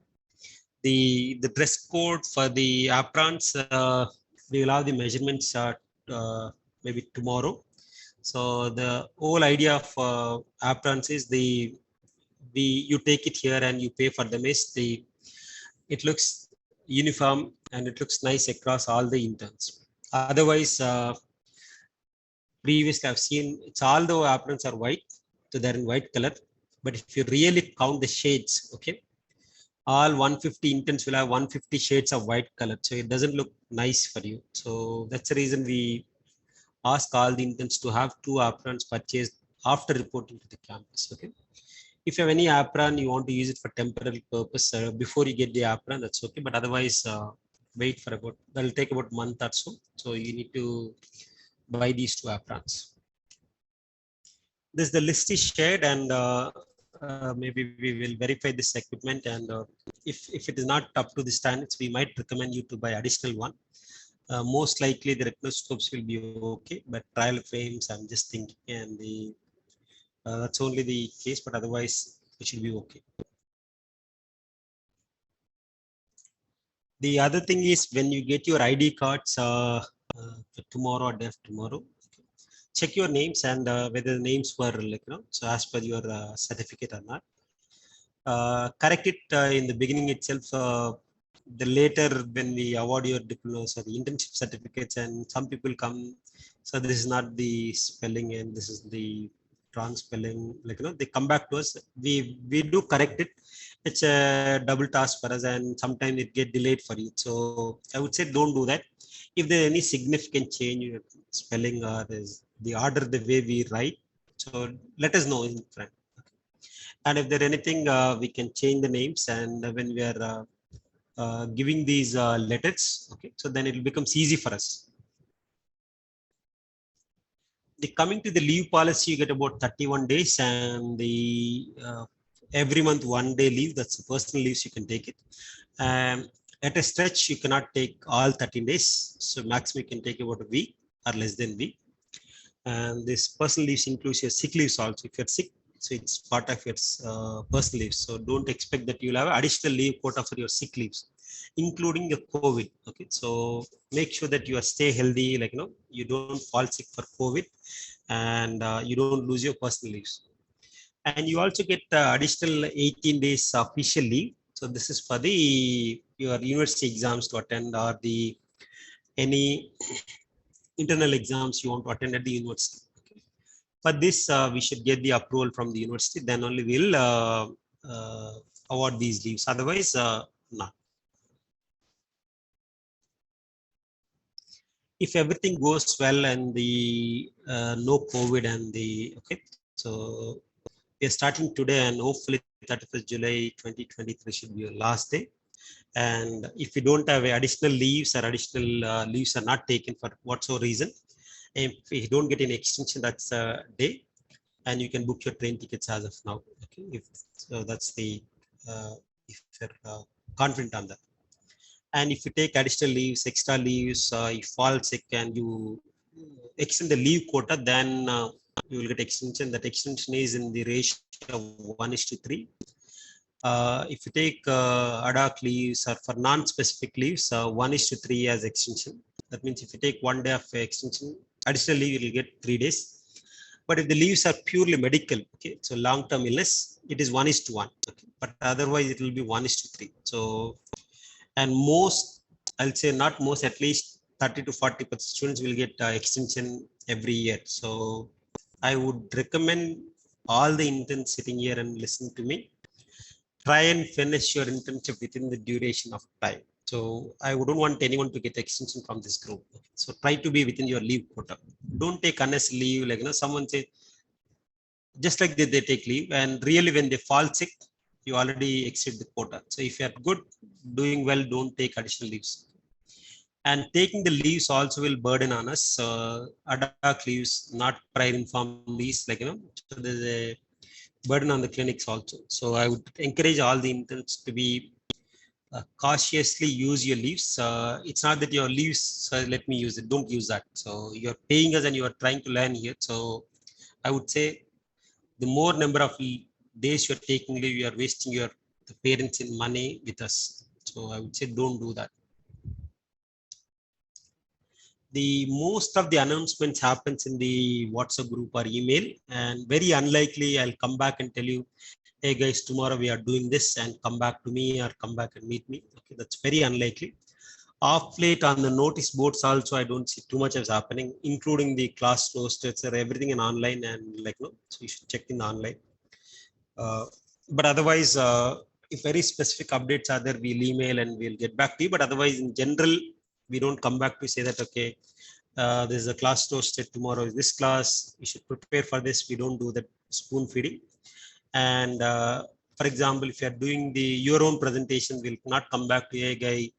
S1: The dress code for the aprons, we will have the measurements maybe tomorrow. So the whole idea of aprons is you take it here and you pay for them, is it looks uniform and it looks nice across all the interns. Otherwise, previously I've seen it's all the aprons are white, so they're in white color. But if you really count the shades, okay, all 150 interns will have 150 shades of white color. So it doesn't look nice for you. So that's the reason we ask all the interns to have 2 aprons purchased after reporting to the campus. Okay. If you have any apron, you want to use it for temporary purpose before you get the apron, that's okay. But otherwise, wait for about, that'll take about a month or so. So you need to buy these 2 aprons. This the list is shared, and maybe we will verify this equipment. And if it is not up to the standards, we might recommend you to buy additional one. Most likely the retinoscopes will be okay, but trial frames, I'm just thinking, and the that's only the case, but otherwise it should be okay. The other thing is when you get your ID cards tomorrow or day after tomorrow, check your names and whether the names were so as per your certificate or not. Correct it in the beginning itself. The later when we award your diplomas or the internship certificates, and some people come, so this is not the spelling and this is the wrong spelling, they come back to us. We do correct it. It's a double task for us, and sometimes it get delayed for you. So I would say don't do that. If there's any significant change in spelling or is the order, the way we write, so let us know in front. And if there anything, we can change the names, and when we are giving these letters, okay, so then it becomes easy for us. The coming to the leave policy, you get about 31 days, and the every month 1 day leave. That's the personal leaves, you can take it. At a stretch, you cannot take all 13 days. So maximum you can take about a week or less than a week. And this personal leaves includes your sick leaves also. If you're sick, so it's part of your personal leaves. So don't expect that you'll have additional leave quota for your sick leaves, including your COVID. Okay, so make sure that you stay healthy, you don't fall sick for COVID, and you don't lose your personal leaves. And you also get additional 18 days official leave. So this is for the your university exams to attend, or the any internal exams you want to attend at the university. Okay. For this, we should get the approval from the university. Then only we'll award these leaves. Otherwise, not. If everything goes well and the no COVID and the okay, so we are starting today, and hopefully 31st July 2023 should be your last day. And if you don't have additional leaves, or additional leaves are not taken for whatsoever reason, if you don't get an extension, that's a day, and you can book your train tickets as of now. Okay, if so, that's the if you're confident on that. And if you take additional leaves, extra leaves, you fall sick and you extend the leave quota, then you will get extension. That extension is in the ratio of 1:3. If you take ad hoc leaves or for non-specific leaves, 1:3 as extension. That means if you take 1 day of extension, additional leave, you will get 3 days. But if the leaves are purely medical, okay, so long-term illness, it is 1:1. Okay, but otherwise it will be 1:3. So, and most, I'll say not most, at least 30 to 40% students will get extension every year. So I would recommend all the interns sitting here and listening to me, try and finish your internship within the duration of time. So I wouldn't want anyone to get extension from this group. So try to be within your leave quota. Don't take unnecessary leave. Someone say, just like they take leave, and really when they fall sick, you already exceed the quota. So if you are good, doing well, don't take additional leaves. And taking the leaves also will burden on us. Ad hoc leaves, not prior informed leaves, so there's a burden on the clinics also. So I would encourage all the interns to be cautiously use your leaves. It's not that your leaves, let me use it, don't use that. So you're paying us and you are trying to learn here. So I would say the more number of days you're taking leave, you are wasting the parents in money with us. So I would say don't do that. The most of the announcements happens in the WhatsApp group or email, and very unlikely I'll come back and tell you, hey guys, tomorrow we are doing this, and come back to me or come back and meet me. Okay, that's very unlikely. Off late on the notice boards also, I don't see too much as happening, including the class rosters or everything in online, and so you should check in the online. But otherwise, if very specific updates are there, we'll email and we'll get back to you. But otherwise, in general, we don't come back to say that, okay, there's a class toasted tomorrow is this class, you should prepare for this. We don't do that spoon feeding. And for example, if you're doing your own presentation, we'll not come back to, hey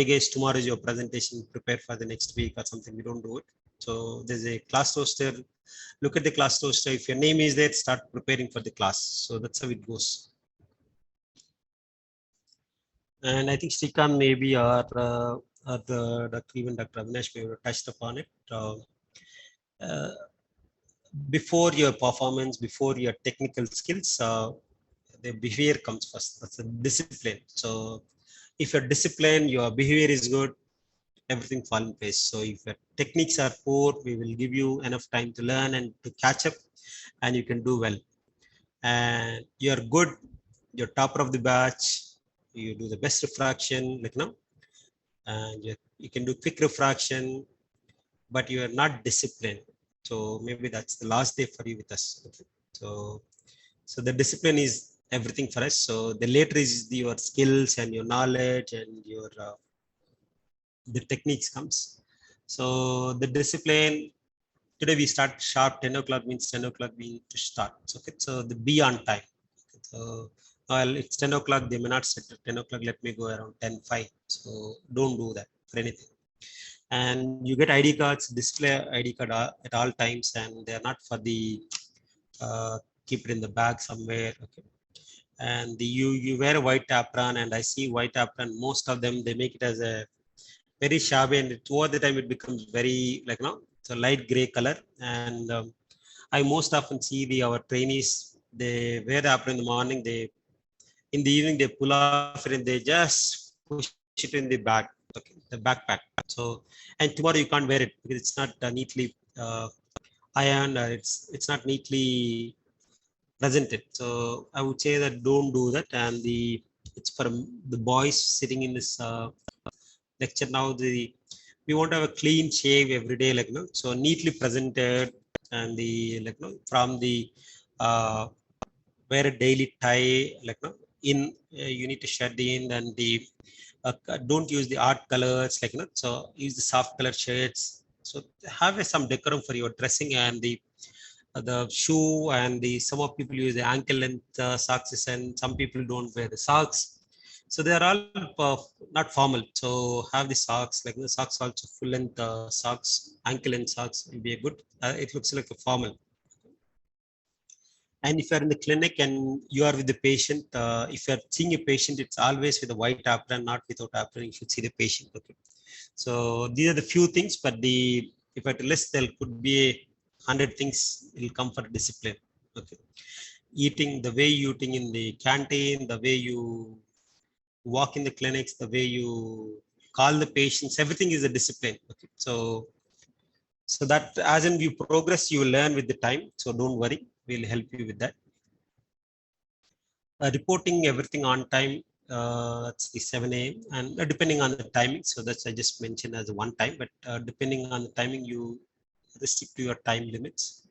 S1: guys, tomorrow is your presentation, prepare for the next week or something. We don't do it. So there's a class toaster. Look at the class toaster. If your name is there, start preparing for the class. So that's how it goes. And I think Srikanth maybe or even Dr. Avinash may have touched upon it. Before your performance, before your technical skills, the behavior comes first. That's a discipline. So if your discipline, your behavior is good, everything fall in place. So if your techniques are poor, we will give you enough time to learn and to catch up, and you can do well. And you're good, you're topper of the batch, you do the best refraction, like now, and you can do quick refraction, but you are not disciplined. So maybe that's the last day for you with us. Okay. So the discipline is everything for us. So the later is your skills and your knowledge and your the techniques comes. So the discipline, today we start sharp. 10 o'clock means 10 o'clock we need to start. Okay. So the be on time. So well, it's 10 o'clock, they may not set at 10 o'clock, let me go around 10:05. So don't do that for anything. And you get ID cards, display ID card at all times, and they're not for the keep it in the bag somewhere. Okay. And you wear a white apron, and I see white apron, most of them, they make it as a very shabby, and over the time it becomes very like, it's a light gray color. And I most often see our trainees, they wear the apron in the morning, in the evening they pull off it and they just push it in the bag, okay, the backpack. So, and tomorrow you can't wear it because it's not neatly ironed, or it's not neatly presented. So I would say that don't do that. And it's for the boys sitting in this lecture now. We want to have a clean shave every day, like so neatly presented, and from the wear a daily tie, you need to shed in, and don't use the art colors, so use the soft color shirts. So have some decorum for your dressing, and the shoe, and some of people use the ankle length socks, and some people don't wear the socks. So they are all not formal. So have the socks, the socks also full length socks, ankle length socks will be a good. It looks like a formal. And if you're in the clinic and you are with the patient, if you're seeing a patient, it's always with a white apron, not without apron. You should see the patient. Okay. So these are the few things, but if I had to list, there could be 100 things will come for discipline. Okay. Eating, the way you eating in the canteen, the way you walk in the clinics, the way you call the patients, everything is a discipline. Okay. So that as in you progress, you will learn with the time. So don't worry. We'll help you with that. Reporting everything on time, that's the 7 a.m. and depending on the timing. So that's I just mentioned as a one time, but depending on the timing, you restrict to your time limits.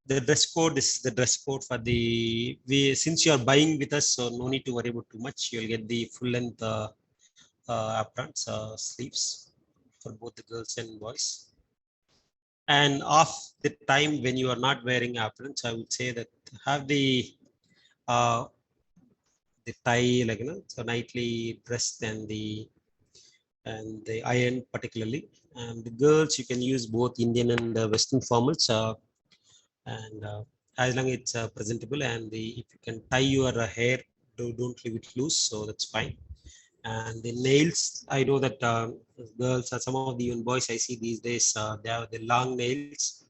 S1: The dress code is the dress code for since you are buying with us, so no need to worry about too much. You'll get the full length aprons, sleeves for both the girls and boys. And off the time when you are not wearing aprons, I would say that have the tie, so nightly dressed, and the iron particularly. And the girls, you can use both Indian and Western formals, and as long as it's presentable. And if you can tie your hair, don't leave it loose, so that's fine. And the nails, I know that girls, some of the even boys I see these days, they have the long nails.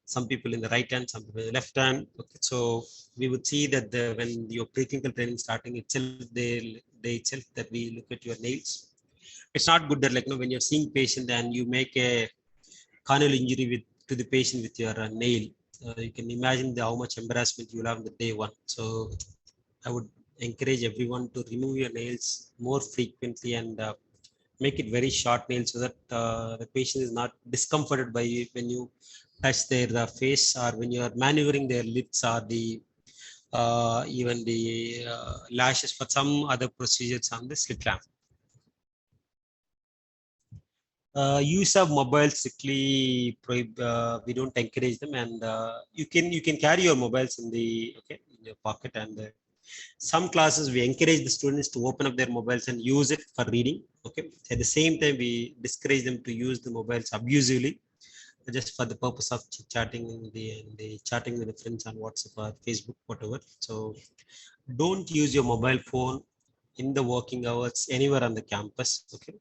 S1: Some people in the right hand, some people in the left hand. Okay, so we would see that when your preclinical training starting itself, they itself that we look at your nails. It's not good that when you're seeing patient and you make a corneal injury to the patient with your nail. You can imagine how much embarrassment you'll have on the day one. So I would encourage everyone to remove your nails more frequently and make it very short nails, so that the patient is not discomforted by when you touch their face, or when you are maneuvering their lips or the even the lashes for some other procedures on the slit lamp. Use of mobile strictly we don't encourage them, and you can carry your mobiles in your pocket, and some classes we encourage the students to open up their mobiles and use it for reading. Okay, at the same time we discourage them to use the mobiles abusively, just for the purpose of chatting and the chatting with the friends on WhatsApp or Facebook, whatever. So don't use your mobile phone in the working hours anywhere on the campus. Okay,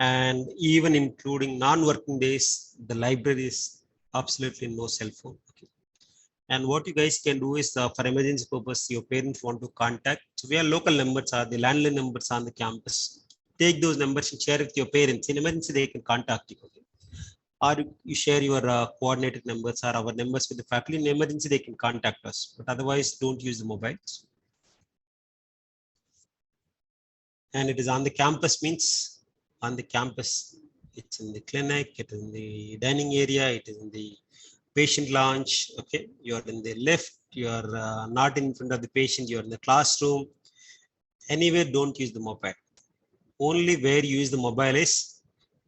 S1: and even including non-working days, the library is absolutely no cell phone. Okay. And what you guys can do is for emergency purpose, your parents want to contact. So we have local numbers or the landline numbers on the campus. Take those numbers and share it with your parents. In emergency, they can contact you. Okay. Or you share your coordinated numbers or our numbers with the faculty. In emergency, they can contact us. But otherwise, don't use the mobiles. And it is on the campus means on the campus. It's in the clinic, it is in the dining area, it is in the patient lounge. Okay, you're in the lift, you're not in front of the patient, you're in the classroom. Anywhere, don't use the mobile. Only where you use the mobile is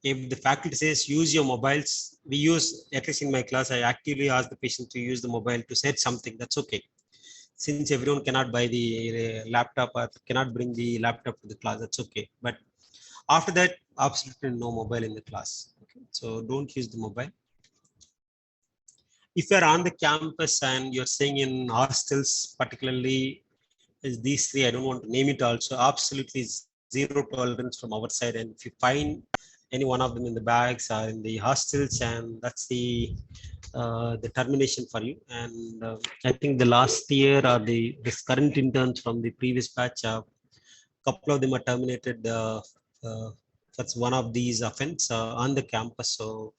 S1: if the faculty says use your mobiles. We use, at least in my class, I actively ask the patient to use the mobile to search something. That's okay. Since everyone cannot buy the laptop or cannot bring the laptop to the class, that's okay. But after that, absolutely no mobile in the class. Okay, so don't use the mobile. If you're on the campus and you're staying in hostels, particularly is these three, I don't want to name it also, absolutely zero tolerance from our side. And if you find any one of them in the bags or in the hostels, and that's the termination for you. And I think the last year or this current interns from the previous batch, couple of them are terminated. That's one of these offense on the campus. So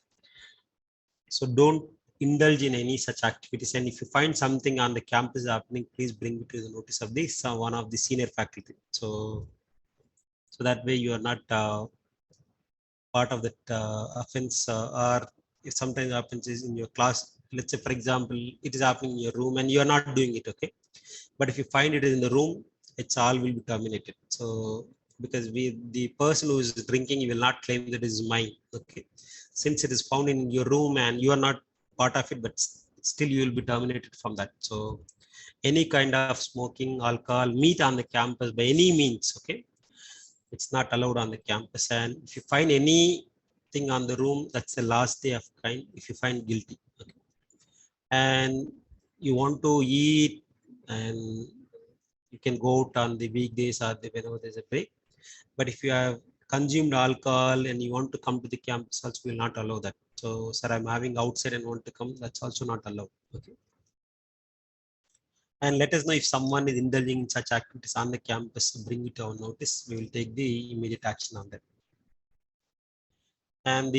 S1: don't indulge in any such activities. And if you find something on the campus happening, please bring it to the notice of this one of the senior faculty. So that way you are not part of that offense, or if sometimes happens is in your class. Let's say, for example, it is happening in your room and you are not doing it. Okay, but if you find it in the room, it's all will be terminated. So because the person who is drinking, you will not claim that it is mine. Okay, since it is found in your room and you are not part of it, but still you will be terminated from that. So any kind of smoking, alcohol, meat on the campus by any means, okay, it's not allowed on the campus. And if you find anything on the room, that's the last day of crime if you find guilty. Okay. And you want to eat, and you can go out on the weekdays or whenever there's a break. But if you have consumed alcohol and you want to come to the campus, also will not allow that. So, sir, I'm having outside and want to come, that's also not allowed. Okay. And let us know if someone is indulging in such activities on the campus, bring it to our notice. We will take the immediate action on that. And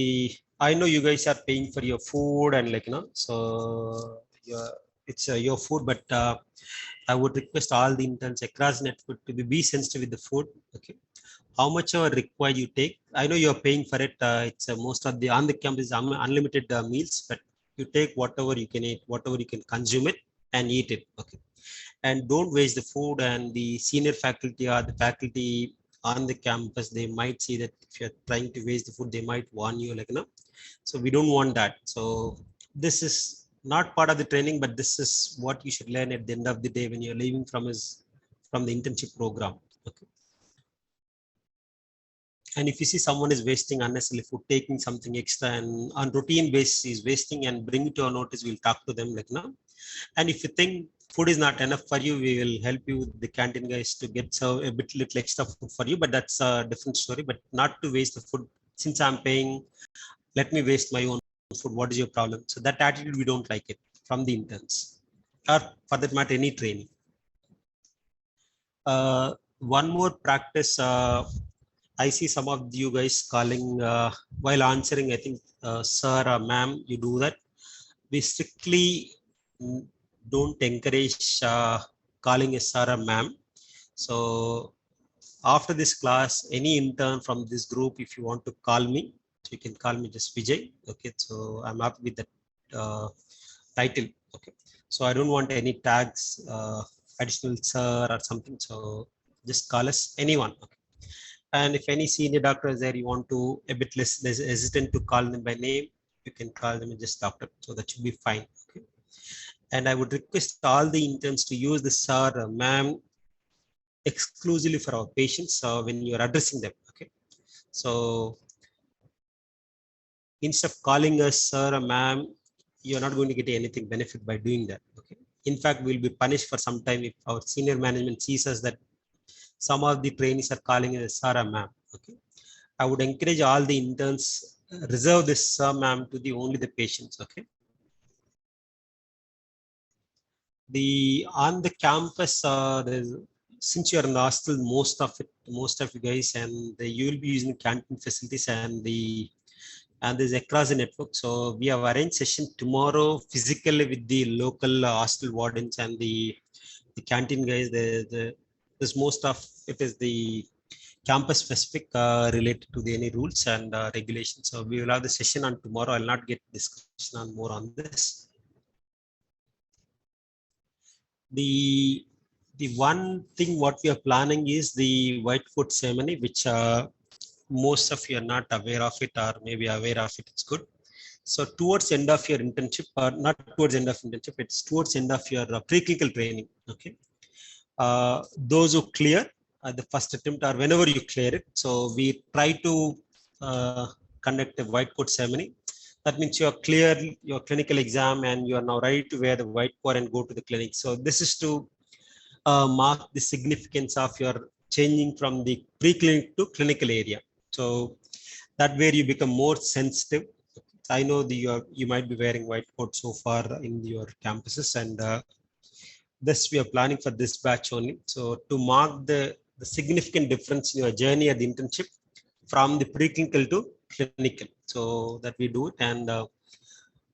S1: I know you guys are paying for your food and so it's your food, but I would request all the interns across network to be sensitive with the food. Okay, how much ever required you take. I know you're paying for it. It's most of the on the campus unlimited meals, but you take whatever you can eat, whatever you can consume it and eat it. Okay, and don't waste the food. And the senior faculty or the faculty on the campus, they might see that if you're trying to waste the food, they might warn you, so we don't want that. So this is not part of the training, but this is what you should learn at the end of the day when you're leaving from the internship program. Okay. And if you see someone is wasting unnecessarily food, taking something extra and on routine basis is wasting, and bring it to our notice, we'll talk to them And if you think food is not enough for you, we will help you with the canteen guys to get serve a little extra food for you, but that's a different story. But not to waste the food. Since I'm paying, let me waste my own food. What is your problem? So that attitude, we don't like it from the interns, or for that matter, any training. One more practice, I see some of you guys calling while answering. I think, sir or ma'am, you do that. We strictly don't encourage calling a sir or ma'am. So after this class, any intern from this group, if you want to call me, so you can call me just Vijay. Okay, so I'm happy with that title. Okay, so I don't want any tags additional sir or something. So just call us anyone. Okay. And if any senior doctor is there, you want to a bit less hesitant to call them by name, you can call them just doctor. So that should be fine. Okay. And I would request all the interns to use the sir, ma'am exclusively for our patients when you are addressing them. Okay. So instead of calling us sir or ma'am, you're not going to get anything benefit by doing that. Okay. In fact, we'll be punished for some time if our senior management sees us that some of the trainees are calling us sir or ma'am. Okay. I would encourage all the interns reserve this sir ma'am to the only the patients. Okay. The on the campus, since you are in the hostel, most of you guys, and you will be using canteen facilities and there's across the network. So we have arranged session tomorrow physically with the local hostel wardens and the canteen guys. There's most of it is the campus specific related to the any rules and regulations. So we will have the session on tomorrow. I'll not get discussion on more on this. The one thing what we are planning is the white coat ceremony, which most of you are not aware of it, or maybe aware of it. It's good. So towards end of your internship, or not towards end of internship, it's towards end of your pre-clinical training. Okay. Those who clear the first attempt or whenever you clear it, so we try to conduct a white coat ceremony. That means you are clear your clinical exam and you are now ready to wear the white coat and go to the clinic. So this is to mark the significance of your changing from the pre-clinic to clinical area. So that way you become more sensitive. I know you might be wearing white coat so far in your campuses, and this we are planning for this batch only. So to mark the significant difference in your journey at the internship from the pre-clinical to clinical, so that we do it. And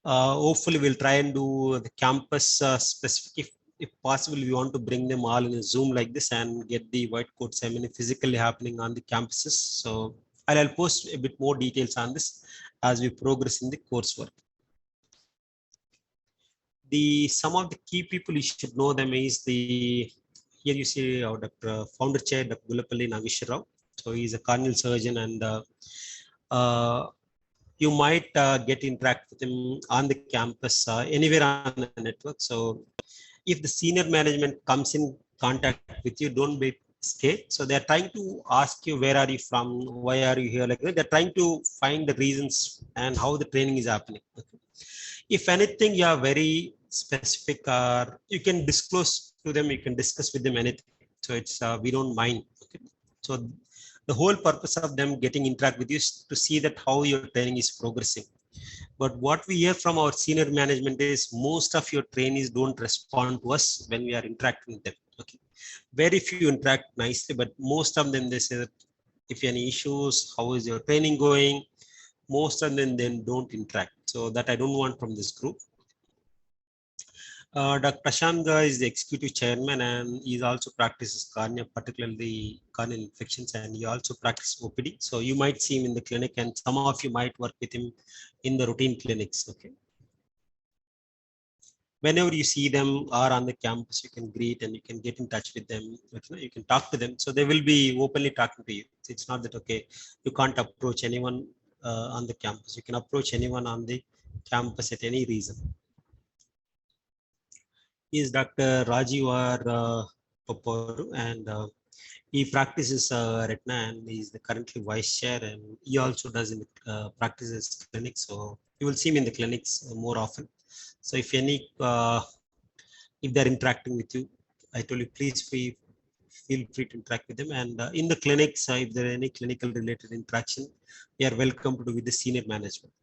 S1: hopefully we'll try and do the campus specific. If possible, we want to bring them all in a Zoom like this and get the white coat ceremony physically happening on the campuses. So I'll post a bit more details on this as we progress in the coursework. Some of the key people you should know them is here you see our Dr. Founder Chair, Dr. Gulapalli Nageshwar Rao. So he's a corneal surgeon, and you might get interact with him on the campus, anywhere on the network. So if the senior management comes in contact with you, don't be scared. So they're trying to ask you, where are you from? Why are you here? Like that. They're trying to find the reasons and how the training is happening. Okay. If anything, you are very specific, or you can disclose to them, you can discuss with them anything. So it's we don't mind. Okay. So the whole purpose of them getting interact with you is to see that how your training is progressing. But what we hear from our senior management is most of your trainees don't respond to us when we are interacting with them. Okay. Very few interact nicely, but most of them, they say that if any issues, how is your training going? Most of them then don't interact. So that I don't want from this group. Dr. Prashant is the executive chairman, and he also practices cornea, particularly corneal infections, and he also practices OPD. So you might see him in the clinic, and some of you might work with him in the routine clinics. Okay. Whenever you see them or on the campus, you can greet and you can get in touch with them. You can talk to them. So they will be openly talking to you. It's not that, okay, you can't approach anyone on the campus. You can approach anyone on the campus at any reason. He is Dr. Rajiv Paparu, and he practices retina, and he is the currently vice chair, and he also does in practices clinics. So you will see him in the clinics more often. So if they're interacting with you, I told you, please feel free to interact with them. And in the clinics, if there are any clinical related interaction, you are welcome to do with the senior management.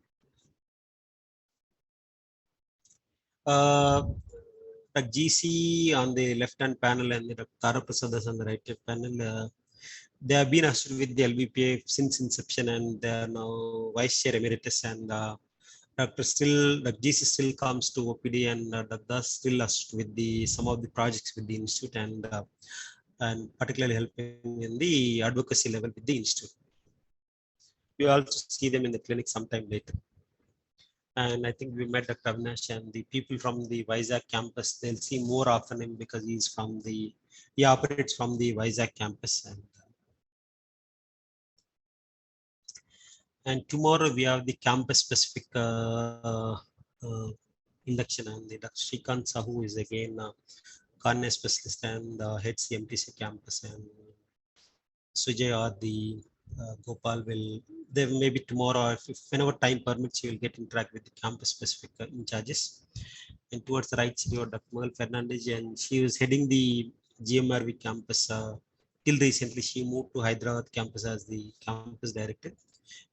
S1: The GC on the left-hand panel and the Tara Prasadas on the right-hand panel, they have been associated with the LBPA since inception, and they are now vice chair emeritus. And Dr. GC still comes to OPD, and Dr. still associated with some of the projects with the institute, and particularly helping in the advocacy level with the institute. You also see them in the clinic sometime later. And I think we met Dr. Avinash, and the people from the Vizag campus, they'll see more often him because he operates from the Vizag campus. And tomorrow we have the campus specific induction, and the Dr. Shrikant Sahu is again cornea specialist and heads the MTC campus, and Sujay or the Gopal will, they maybe tomorrow, if whenever time permits, you will get interact with the campus specific in charges. And towards the right side, you have Dr. Magal Fernandez, and she was heading the GMRV campus. Till recently, she moved to Hyderabad campus as the campus director,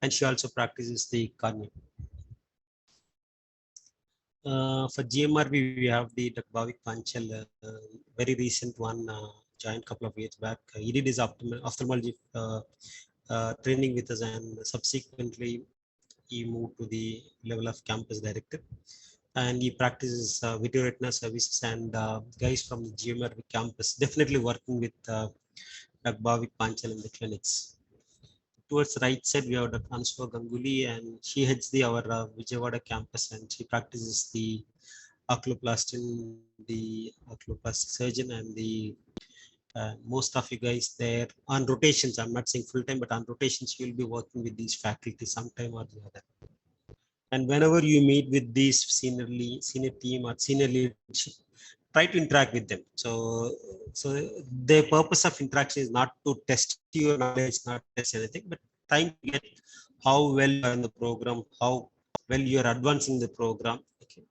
S1: and she also practices the cornea. For GMRV, we have the Dr. Bhavik Panchal, very recent one, joined a couple of years back. He did his ophthalmology training with us, and subsequently he moved to the level of campus director. And he practices video retina services, and guys from the GMRV campus definitely working with Dr. Bhavik Panchal in the clinics. Towards the right side, we have Dr. Ansuha Ganguly, and she heads our Vijayawada campus, and she practices the oculoplasty, the oculoplastic surgeon, and the most of you guys there on rotations. I'm not saying full time, but on rotations, you'll be working with these faculty sometime or the other. And whenever you meet with these senior team or senior leadership, try to interact with them. So the purpose of interaction is not to test your knowledge, not test anything, but trying to get how well you are in the program, how well you are advancing the program, okay,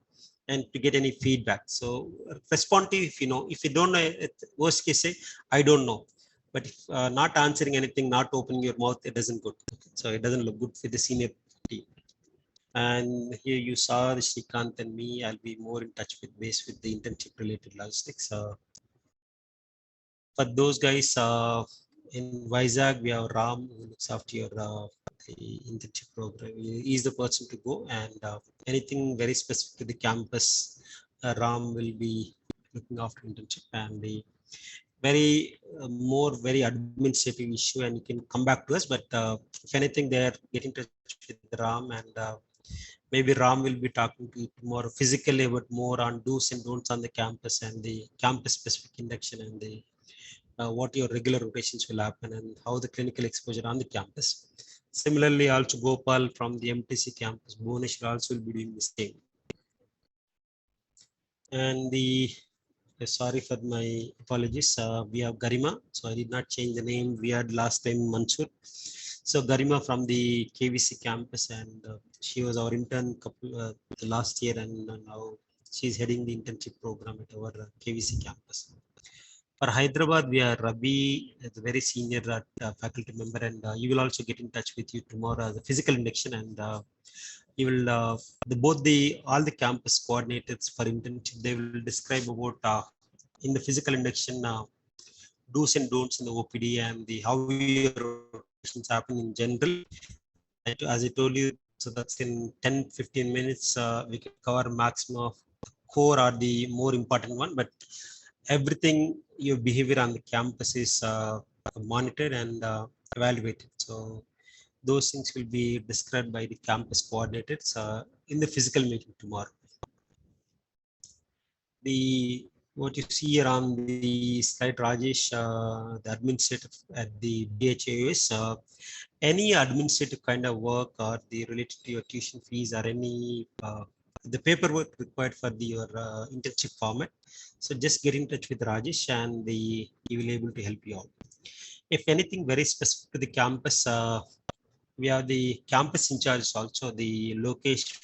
S1: and to get any feedback. So respond to if you know. If you don't know, worst case say, I don't know. But if not answering anything, not opening your mouth, it doesn't good. Okay? So it doesn't look good for the senior team. And here you saw the Shrikant and me. I'll be more in touch with the internship related logistics. For those guys in Vizag, we have Ram, who looks after your the internship program. He is the person to go, and anything very specific to the campus, Ram will be looking after internship, and the very very administrative issue, and you can come back to us. But if anything, they're getting in touch with Ram, and maybe Ram will be talking to you more physically about more on do's and don'ts on the campus, and the campus specific induction, and the what your regular rotations will happen, and how the clinical exposure on the campus. Similarly, also Gopal from the MTC campus, Bhubaneswar also will be doing the same. And the sorry for my apologies. We have Garima, so I did not change the name. We had last time Mansur. So Garima from the KVC campus, and she was our intern last year, and now she's heading the internship program at our KVC campus. For Hyderabad, we are Rabi, a very senior faculty member, and he will also get in touch with you tomorrow as a physical induction, and he will all the campus coordinators for internship, they will describe about in the physical induction do's and don'ts in the OPD, and the how your rotations happen in general. As I told you, so that's in 10-15 minutes we can cover maximum of core or the more important one, but everything your behavior on the campus is monitored and evaluated. So those things will be described by the campus coordinators in the physical meeting tomorrow. What you see here on the slide, Rajesh, the administrative at the BHAS, any administrative kind of work or the related to your tuition fees or any the paperwork required for your internship format. So just get in touch with Rajesh, and he will be able to help you out. If anything very specific to the campus, we have the campus in charge also, the Lokesh